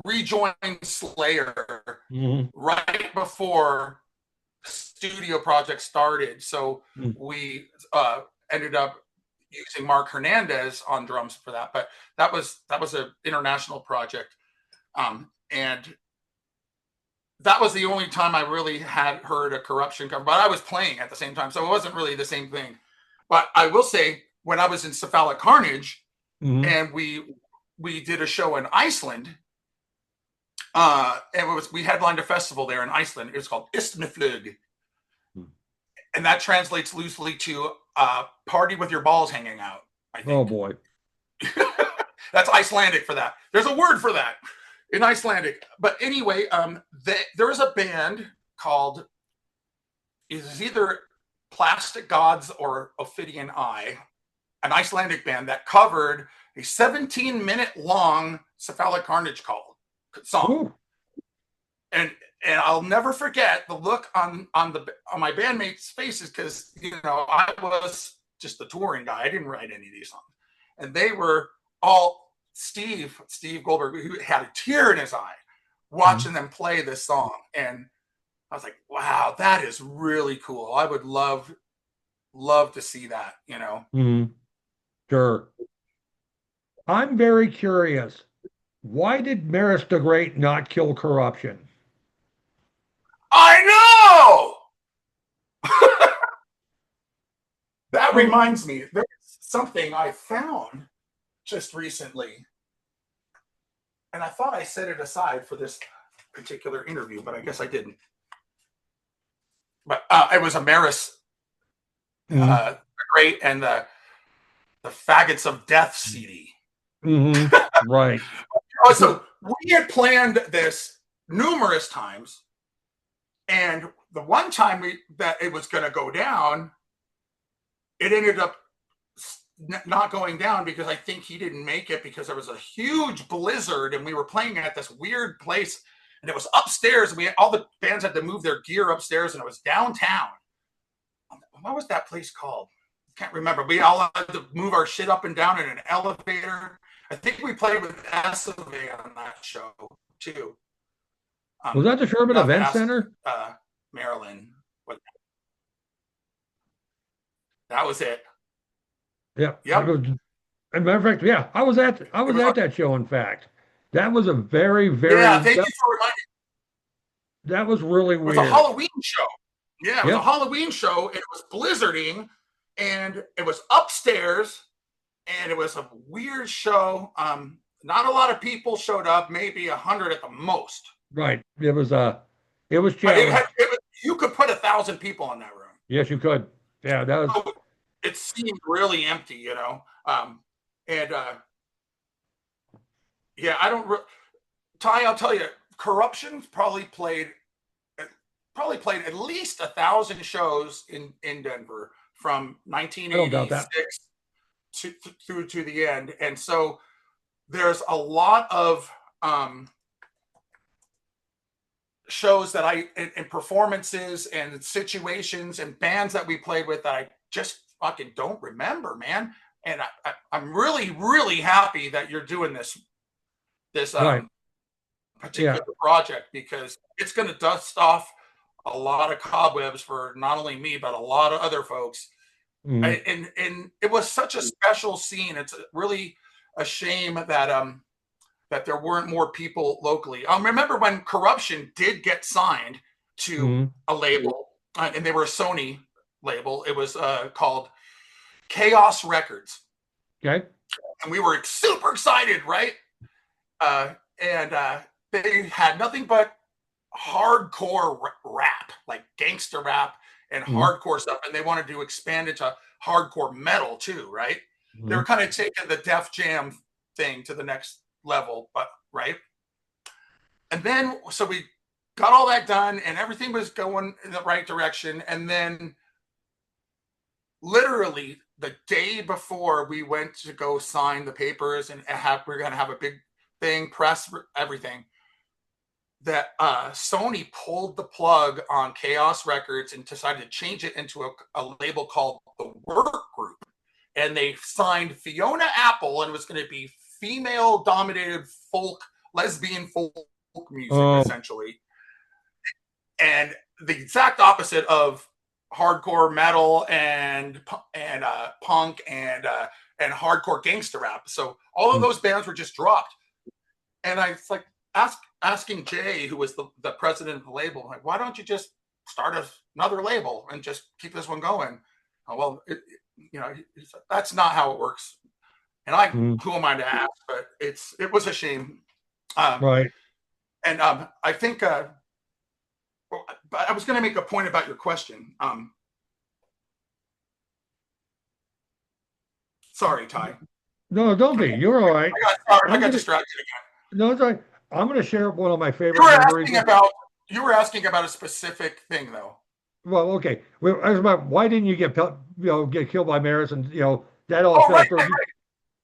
rejoined Slayer right before the studio project started. So we ended up using Marc Hernandez on drums for that. But that was an international project. And that was the only time I really had heard a Corruption cover, but I was playing at the same time. So it wasn't really the same thing. But I will say when I was in Cephalic Carnage and we did a show in Iceland, and we headlined a festival there in Iceland. It was called Istnaflug. And that translates loosely to party with your balls hanging out, I think. Oh, boy. That's Icelandic for that. There's a word for that in Icelandic. But anyway, there was a band called, is either Plastic Gods or Ophidian Eye, an Icelandic band that covered a 17-minute long Cephalic Carnage song. Ooh. And I'll never forget the look on my bandmates' faces because I was just the touring guy. I didn't write any of these songs, and they were all Steve Goldberg, who had a tear in his eye watching them play this song, and I was like, "Wow, that is really cool. I would love to see that." Sure. I'm very curious. Why did Maris the Great not kill Corruption? I know! That reminds me, there's something I found just recently. And I thought I set it aside for this particular interview, but I guess I didn't. But it was a Maris the Great and the Faggots of Death CD. Right. So we had planned this numerous times. And the one time that it was going to go down, it ended up not going down because I think he didn't make it because there was a huge blizzard and we were playing at this weird place and it was upstairs. And all the bands had to move their gear upstairs and it was downtown. What was that place called? I can't remember. We all had to move our shit up and down in an elevator. I think we played with Esovae on that show too. Was that the Sherman Event Center? Marilyn. That was it. Yeah. Yep. As a matter of fact, yeah, I was at that show. In fact, that was a very, very. Yeah, thank you for reminding me. That was really weird. It was a Halloween show. Yeah, it was a Halloween show, and it was blizzarding, and it was upstairs, and it was a weird show. Not a lot of people showed up, maybe 100 at the most. Right. It was challenging. You could put 1,000 people in that room. Yes, you could. Yeah, that was. So it seemed really empty, yeah, I don't. Ty, I'll tell you, Corruption probably played probably played at least 1,000 shows in Denver from I don't doubt that. 1986 through to the end. And so there's a lot of shows that and performances and situations and bands that we played with that I just fucking don't remember, man. And I'm really, really happy that you're doing this Right. particular Yeah. project, because it's going to dust off a lot of cobwebs for not only me but a lot of other folks. Mm. And it was such a special scene. It's really a shame that there weren't more people locally. I remember when Corruption did get signed to Mm. a label, and they were a Sony label. It was called Chaos Records, Okay. and we were super excited, right? And they had nothing but hardcore rap, like gangster rap and Mm. hardcore stuff, and they wanted to expand it to hardcore metal too, right? They were Mm. kind of taking the Def Jam thing to the next level, but right. And then so we got all that done, and everything was going in the right direction. And then, literally the day before we went to go sign the papers and we're going to have a big thing, press, everything, that Sony pulled the plug on Chaos Records and decided to change it into a label called the Work Group. And they signed Fiona Apple, and it was going to be female dominated folk, lesbian folk music, Oh. essentially. And the exact opposite of hardcore metal and punk and hardcore gangster rap. So all of Mm. those bands were just dropped. And I was like, asking Jay, who was the president of the label, like, why don't you just start another label and just keep this one going? Oh, well, that's not how it works. And Mm. who am I to ask? But it was a shame. Right. And I think, but I was going to make a point about your question. Sorry, Ty. No, don't be. You're all right. I I'm got gonna. distracted again. No, it's all right. I'm gonna share one of my You favorite were memories. asking about you were asking about a specific thing, though. Well, okay. Well, I was about why didn't you get killed by Maris, and that all Oh, fell right, through. right, right.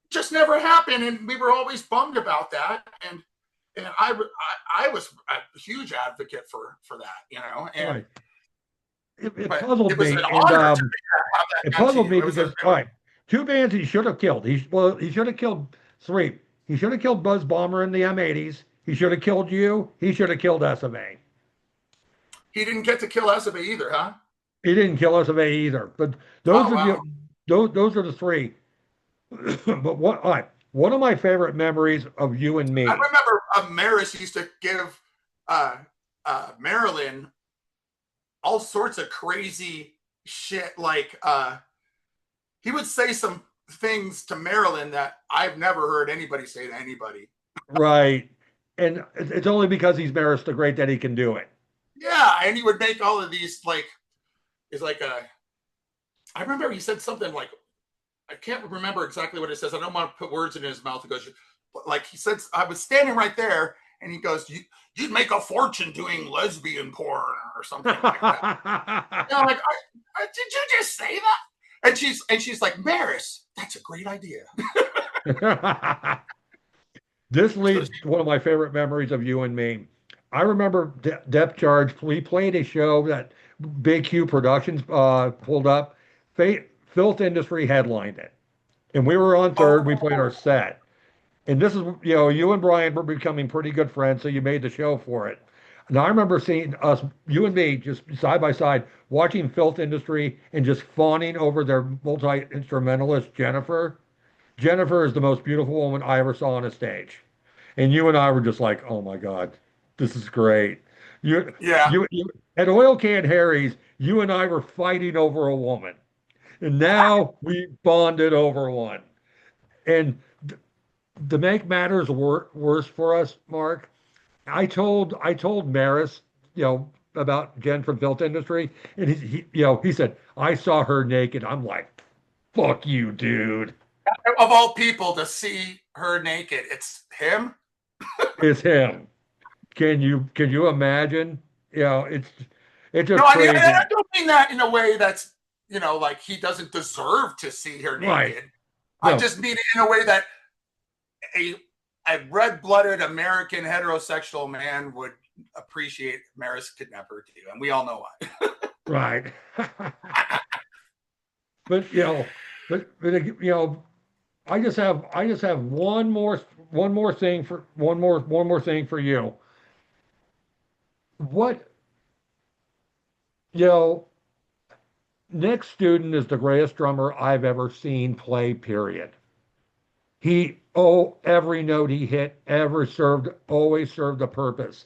Just never happened, and we were always bummed about that. And I was a huge advocate for that. And Right. It but puzzled it was me, an and honor to have that it done to puzzled you. me It was a because all right, two bands he should have killed. He should have killed three. He should have killed Buzz Bomber in the M80s. He should have killed you. He should have killed Esovae. he didn't get to kill Esovae either, huh? He didn't kill Esovae either. But those Oh, are wow. those are the three. But all right, one of my favorite memories of you and I me. remember Maris used to give uh, Marilyn all sorts of crazy shit. Like he would say some things to Marilyn that I've never heard anybody say to anybody. Right. And it's only because he's Maris the Great that he can do it. Yeah, and he would make all of these like it's like I remember he said something like I can't remember exactly what it says. I don't want to put words in his mouth. He goes like he said I was standing right there and he goes you'd make a fortune doing lesbian porn or something like that. And I'm like did you just say that? And she's like Maris, that's a great idea. This So leads to one of my favorite memories of you and me. I remember Depth Charge. We played a show that Big Q Productions pulled up. Filth Industry headlined it. And we were on third. We played our oh set. And this is, you and Brian were becoming pretty good friends, so you made the show for it. And I remember seeing us, you and me, just side by side, watching Filth Industry and just fawning over their multi-instrumentalist, Jennifer. Jennifer is the most beautiful woman I ever saw on a stage. And you and I were just like, oh my God, this is great. You, yeah. you at Oil Can Harry's, you and I were fighting over a woman. And now we bonded over one. And to make matters worse for us, Mark, I told Maris, about Jen from Filth Industry, and he said, I saw her naked. I'm like, fuck you, dude. Of all people to see her naked, it's him. It's him. Can you imagine? It's It's No, just I mean, I crazy. don't mean that in a way that's, like he doesn't deserve to see her Right. naked. I No. just mean it in a way that a a red-blooded American heterosexual man would appreciate Maris could never do, and we all know why. Right. But but I just have one more thing for one more thing for you. What you know, Nick Studen is the greatest drummer I've ever seen play, period. Every note he hit always served a purpose.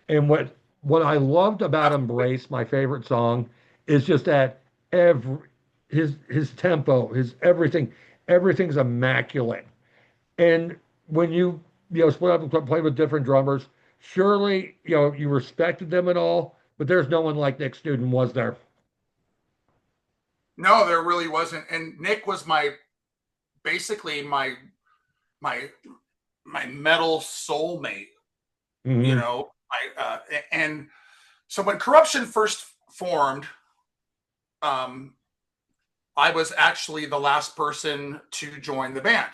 And what I loved about Embrace, my favorite song, is just that every his tempo, his everything's immaculate. And when you split up and play with different drummers, surely you respected them and all, but there's no one like Nick Studen, was there? No, there really wasn't. And Nick was basically my my metal soulmate. You Hmm. know, and so when Corruption first formed, um, I was actually the last person to join the band.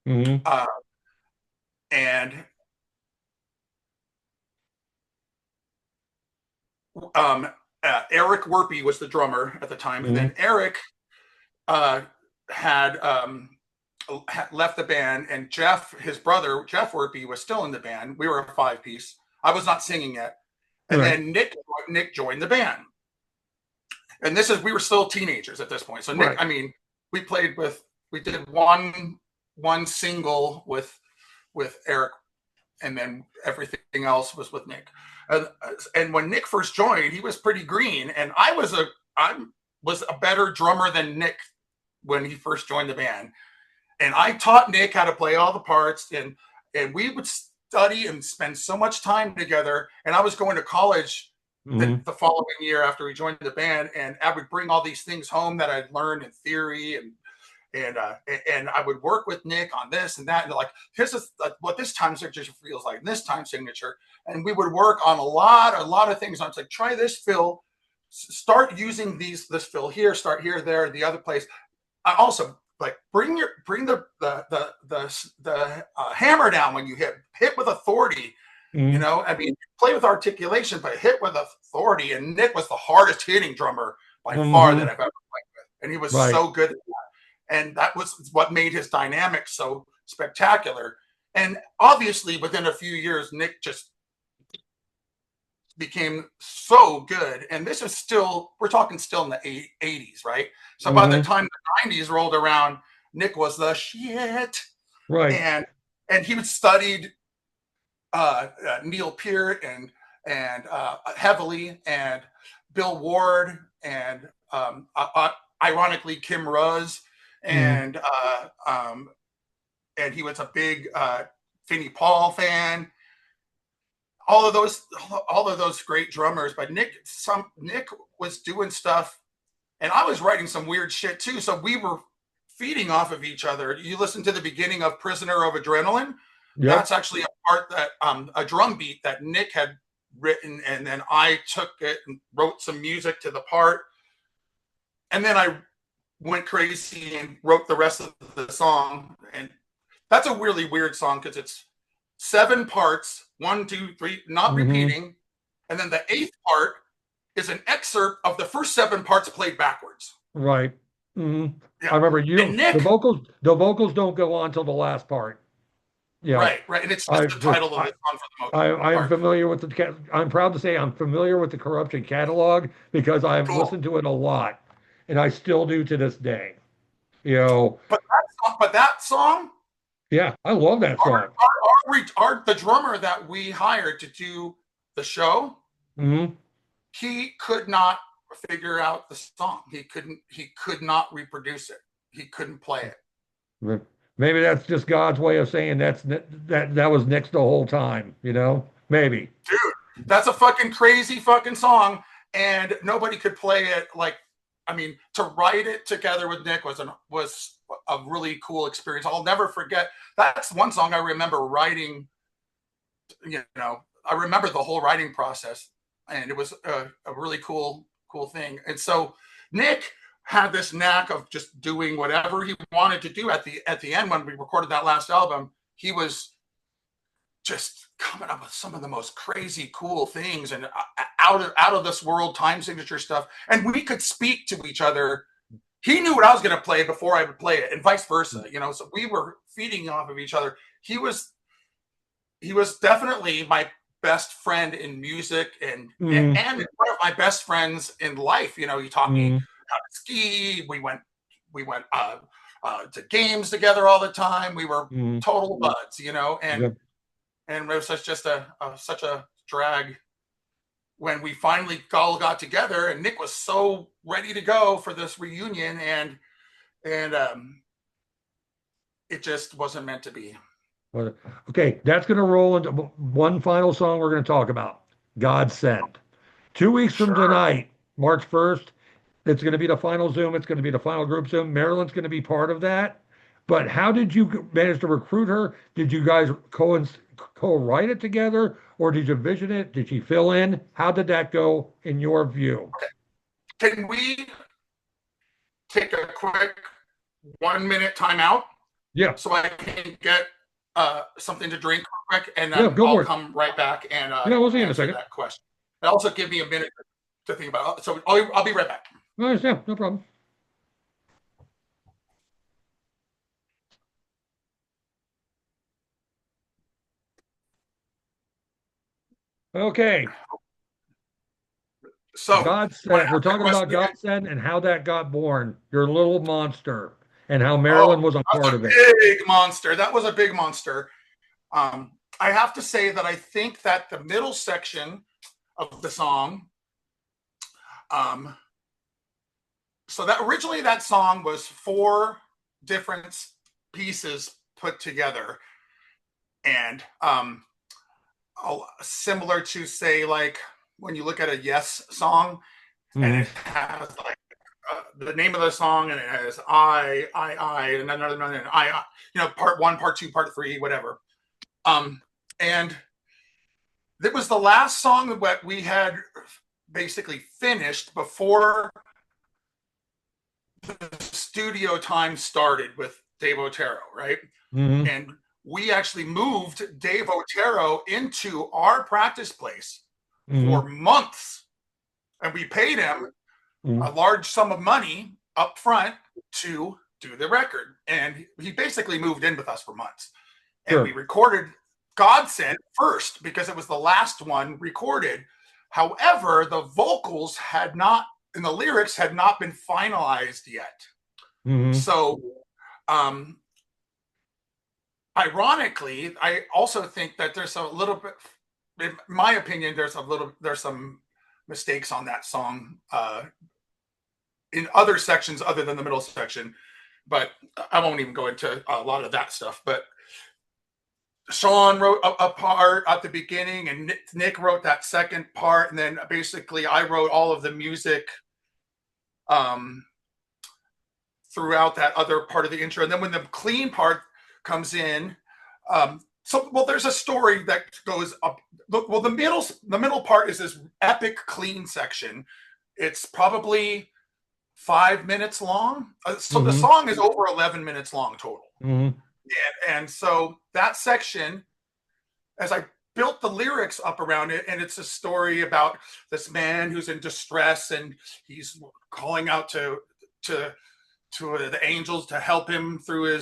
Hmm. Uh, and um, Eric Werpy was the drummer at the time. And Hmm. then Eric uh, had, had left the band, and his brother, Jeff Werpy, was still in the band. We were a five-piece. I was not singing yet. And Right. then Nick joined the band. And we were still teenagers at this point. So Nick, Right. I mean, we did one single with Eric, and then everything else was with Nick. And when Nick first joined, he was pretty green, and I was a better drummer than Nick when he first joined the band. And I taught Nick how to play all the parts, and we would study and spend so much time together. And I was going to college Hmm. the following year after we joined the band, and I would bring all these things home that I'd learned in theory, and and I would work with Nick on this and that, and like, here's what this time signature feels like, this time signature, and we would work on a lot of things. I was like, try this fill, start using this fill here, start here, there, the other place. I also like bring the hammer down when you hit with authority. Hmm. I mean, play with articulation, but hit with authority. And Nick was the hardest hitting drummer by far that Hmm. I've ever played with, and he was Right. so good at that. And that was what made his dynamic so spectacular. And obviously, within a few years, Nick just became so good. And this is still, we're talking still in the 80s, right? So by the Hmm. time the 90s rolled around, Nick was the shit. Right. And he would studied Neil Peart and heavily, and Bill Ward, and ironically Kim Rose, Hmm. and and he was a big Finney Paul fan. All of those great drummers, but Nick was doing stuff, and I was writing some weird shit too. So we were feeding off of each other. You listen to the beginning of Prisoner of Adrenaline. Yep. That's actually a part that a drum beat that Nick had written, and then I took it and wrote some music to the part, and then I went crazy and wrote the rest of the song. And that's a really weird song because it's seven parts, one, two, three, not Hmm. repeating, and then the eighth part is an excerpt of the first seven parts played backwards. Right. Hmm. Yeah, I remember and the Nick, vocals don't go on till the last part. right, right, and it's just I the just title of the song for the most I'm part. familiar with I'm proud to say I'm familiar with the Corruption catalog because I've Cool, listened to it a lot, and I still do to this day. You know, but that song, yeah, I love that song. the drummer that we hired to do the show, Hmm. he could not figure out the song. He could not reproduce it. He couldn't play it. Maybe that's just God's way of saying that was next the whole time. Maybe. Dude, that's a fucking crazy fucking song, and nobody could play it. Like, I mean, to write it together with Nick was a really cool experience. I'll never forget. That's one song I remember writing. I remember the whole writing process. and it was a really cool thing. And so Nick had this knack of just doing whatever he wanted to do. At the end, when we recorded that last album, he was just coming up with some of the most crazy cool things and out of this world time signature stuff. And we could speak to each other. He knew what I was going to play before I would play it, and vice versa, you know. So we were feeding off of each other. He was definitely my best friend in music, and one of my best friends in life. You know, he taught me how to ski. We went to games together all the time. We were total buds, you know, and it was just such a drag when we finally all got together, and Nick was so ready to go for this reunion, and it just wasn't meant to be. Okay, that's going to roll into one final song we're going to talk about, Godsend. 2 weeks from tonight, March 1st, it's going to be the final Zoom. It's going to be the final group Zoom. Marilyn's going to be part of that. But how did you manage to recruit her? Did you guys co-write it together, or did you vision it? Did she fill in? How did that go in your view? Can we take a quick 1 minute timeout? Yeah. So I can get something to drink real quick, and I'll come right back and we'll see you in a second. That question. And also give me a minute to think about it. So I'll be right back. Nice, yeah, no problem. Okay. So Godsend. We're talking about Godsend and how that got born. Your little monster, and how Marilyn was a part of it. Big monster. That was a big monster. I have to say that I think that the middle section of the song, so that originally that song was 4 different pieces put together, and similar to, say, like when you look at a Yes song, and it has like the name of the song, and it has I, and another, and I, you know, part 1, part 2, part 3, whatever. And it was the last song that we had basically finished before the studio time started with Dave Otero, right? And we actually moved Dave Otero into our practice place for months, and we paid him a large sum of money up front to do the record, and he basically moved in with us for months. And we recorded Godsend first because it was the last one recorded. However, the vocals had not, and the lyrics had not been finalized yet. So ironically, I also think that there's a little bit, in my opinion, there's some mistakes on that song in other sections other than the middle section, but I won't even go into a lot of that stuff. But Sean wrote a part at the beginning, and Nick wrote that second part, and then basically I wrote all of the music throughout that other part of the intro. And then when the clean part comes in, there's a story that goes up. Well, the middle part is this epic clean section. It's probably 5 minutes long. So the song is over 11 minutes long total. And so that section, as I built the lyrics up around it, and it's a story about this man who's in distress, and he's calling out to the angels to help him through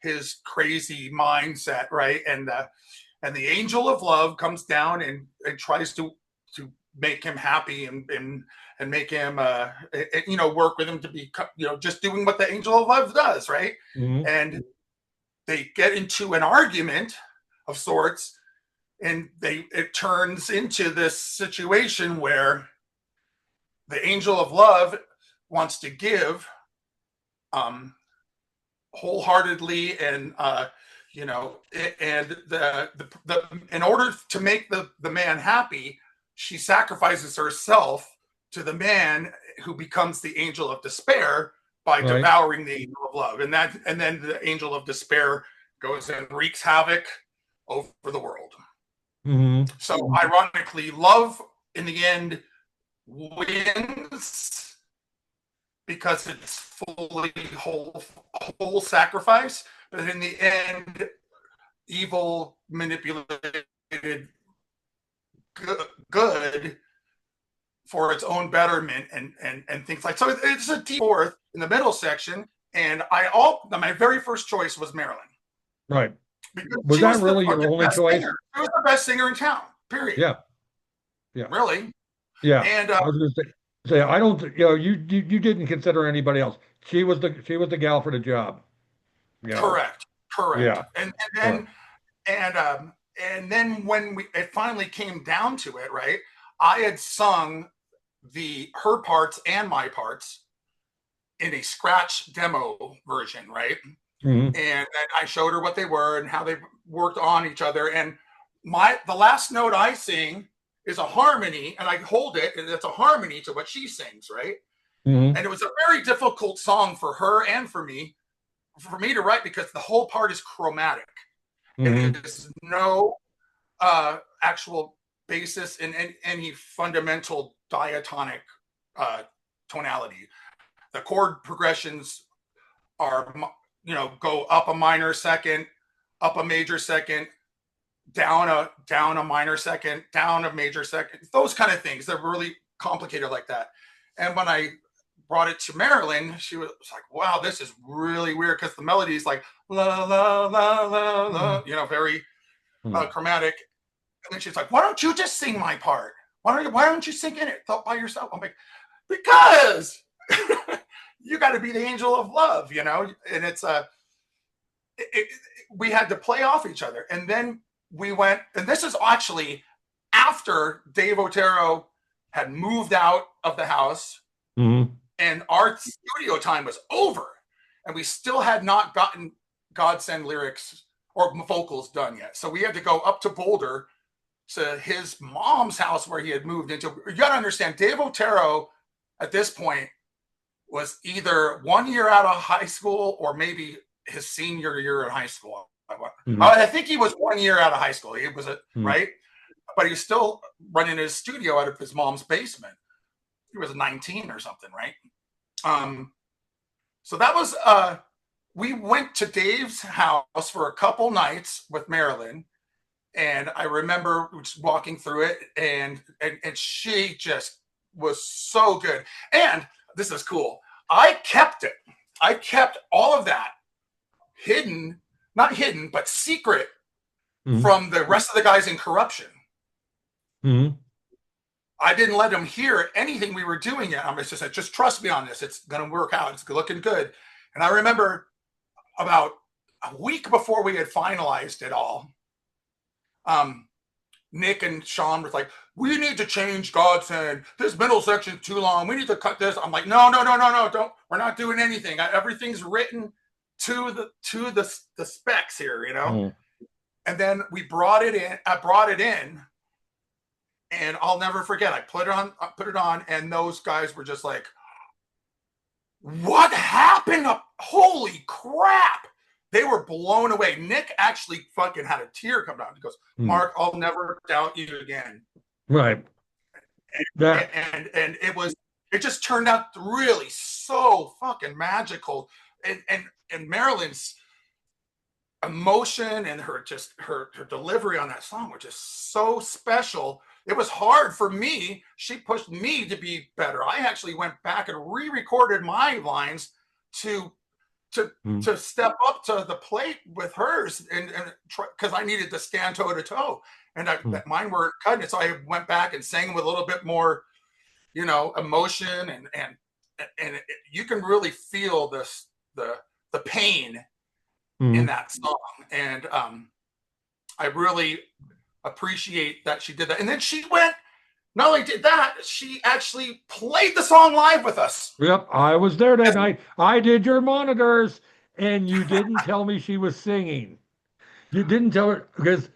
his crazy mindset, right? And the angel of love comes down and tries to make him happy and make him work with him to be, just doing what the angel of love does, right? And they get into an argument of sorts, and it turns into this situation where the angel of love wants to give wholeheartedly, and and in order to make the man happy, she sacrifices herself to the man who becomes the angel of despair by devouring the angel of love. And then the angel of despair goes and wreaks havoc over the world. So ironically, love in the end wins because it's fully whole sacrifice. But in the end, evil manipulated good for its own betterment and things like so. It's a deep fourth in the middle section, and my very first choice was Marilyn. Right. Because Was she that was really your the only best choice? singer. She was the best singer in town. Period. Yeah. Yeah. Really. Yeah. And I was going to say, I don't, you didn't consider anybody else. She was the gal for the job. correct, correct. Yeah. And and and then when it finally came down to it, right? I had sung her parts and my parts in a scratch demo version, right? Hmm. And I showed her what they were and how they worked on each other. And the last note I sing is a harmony, and I hold it, and it's a harmony to what she sings, right? Hmm. And it was a very difficult song for her and for me to write because the whole part is chromatic. Hmm. It is no actual basis in any fundamental diatonic tonality. The chord progressions are, go up a minor second, up a major second, down a minor second, down a major second, those kind of things. They're really complicated like that. And when I brought it to Marilyn, she was like, wow, this is really weird because the melody is like la la la la la, very chromatic. And then she's like, why don't you just sing my part? Why don't you sing in it by yourself? I'm like, because you got to be the angel of love, and it's we had to play off each other. And then we went, and this is actually after Dave Otero had moved out of the house, and our studio time was over, and we still had not gotten Godsend lyrics or vocals done yet. So we had to go up to Boulder to his mom's house where he had moved into. You got to understand, Dave Otero at this point was either 1 year out of high school or maybe his senior year in high school. I think he was 1 year out of high school. He was right, but he was still running his studio out of his mom's basement. He was 19 or something, right? So that was we went to Dave's house for a couple nights with Marilyn, and I remember just walking through it, and she just was so good. And this is cool. I kept it. I kept all of that hidden, not hidden, but secret from the rest of the guys in Corruption. I didn't let them hear anything we were doing yet. I'm just trust me on this. It's going to work out. It's looking good. And I remember about a week before we had finalized it all, Nick and Sean were like, we need to change Godsend. This middle section's too long. We need to cut this. I'm like, no, don't. We're not doing anything. Everything's written to the specs here, And then we brought it in. I brought it in, and I'll never forget. I put it on, and those guys were just like, what happened? Holy crap. They were blown away. Nick actually fucking had a tear come down. He goes, Mark, I'll never doubt you again. Right. And it just turned out really so fucking magical. And Marilyn's emotion and her delivery on that song were just so special. It was hard for me. She pushed me to be better. I actually went back and re-recorded my lines to step up to the plate with hers, and because I needed to stand toe to toe, and mine were cutting it, so I went back and sang with a little bit more, emotion, and you can really feel the pain in that song, and I really appreciate that she did that. And then she went. Not only did that, she actually played the song live with us. Yep, I was there that night. I did your monitors, and you didn't tell me she was singing. You didn't tell her because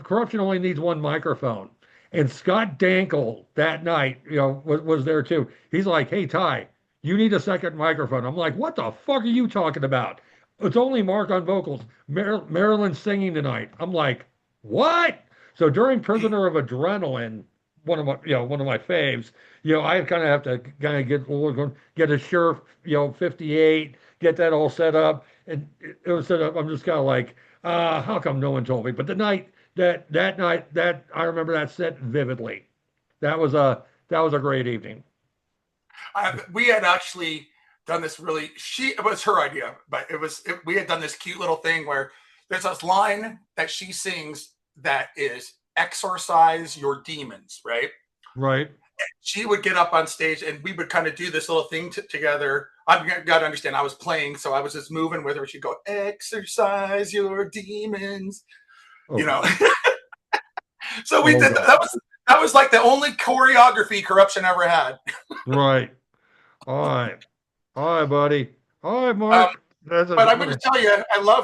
Corruption only needs one microphone. And Scott Dankel that night, was there too. He's like, "Hey Ty, you need a second microphone." I'm like, "What the fuck are you talking about? It's only Marc on vocals. Marilyn's singing tonight." I'm like, "What?" So during Prisoner of Adrenaline, one of my faves. I kind of have to kind of get a Shure 58, get that all set up, and it was set up. I'm just kind of like, how come no one told me? But the night that night that I remember that set vividly. That was a great evening. We had actually done this really. It was her idea, but we had done this cute little thing where there's this line that she sings that is exorcise your demons, right? Right. She would get up on stage and we would kind of do this little thing together. I've got to understand, I was playing, so I was just moving with her. She'd go, exercise your demons, you Oh, know. So we oh did God. that was like the only choreography Corruption ever had. Right. All right. All right, buddy. All right, Um, Mark. That's but I'm going to a tell you, I love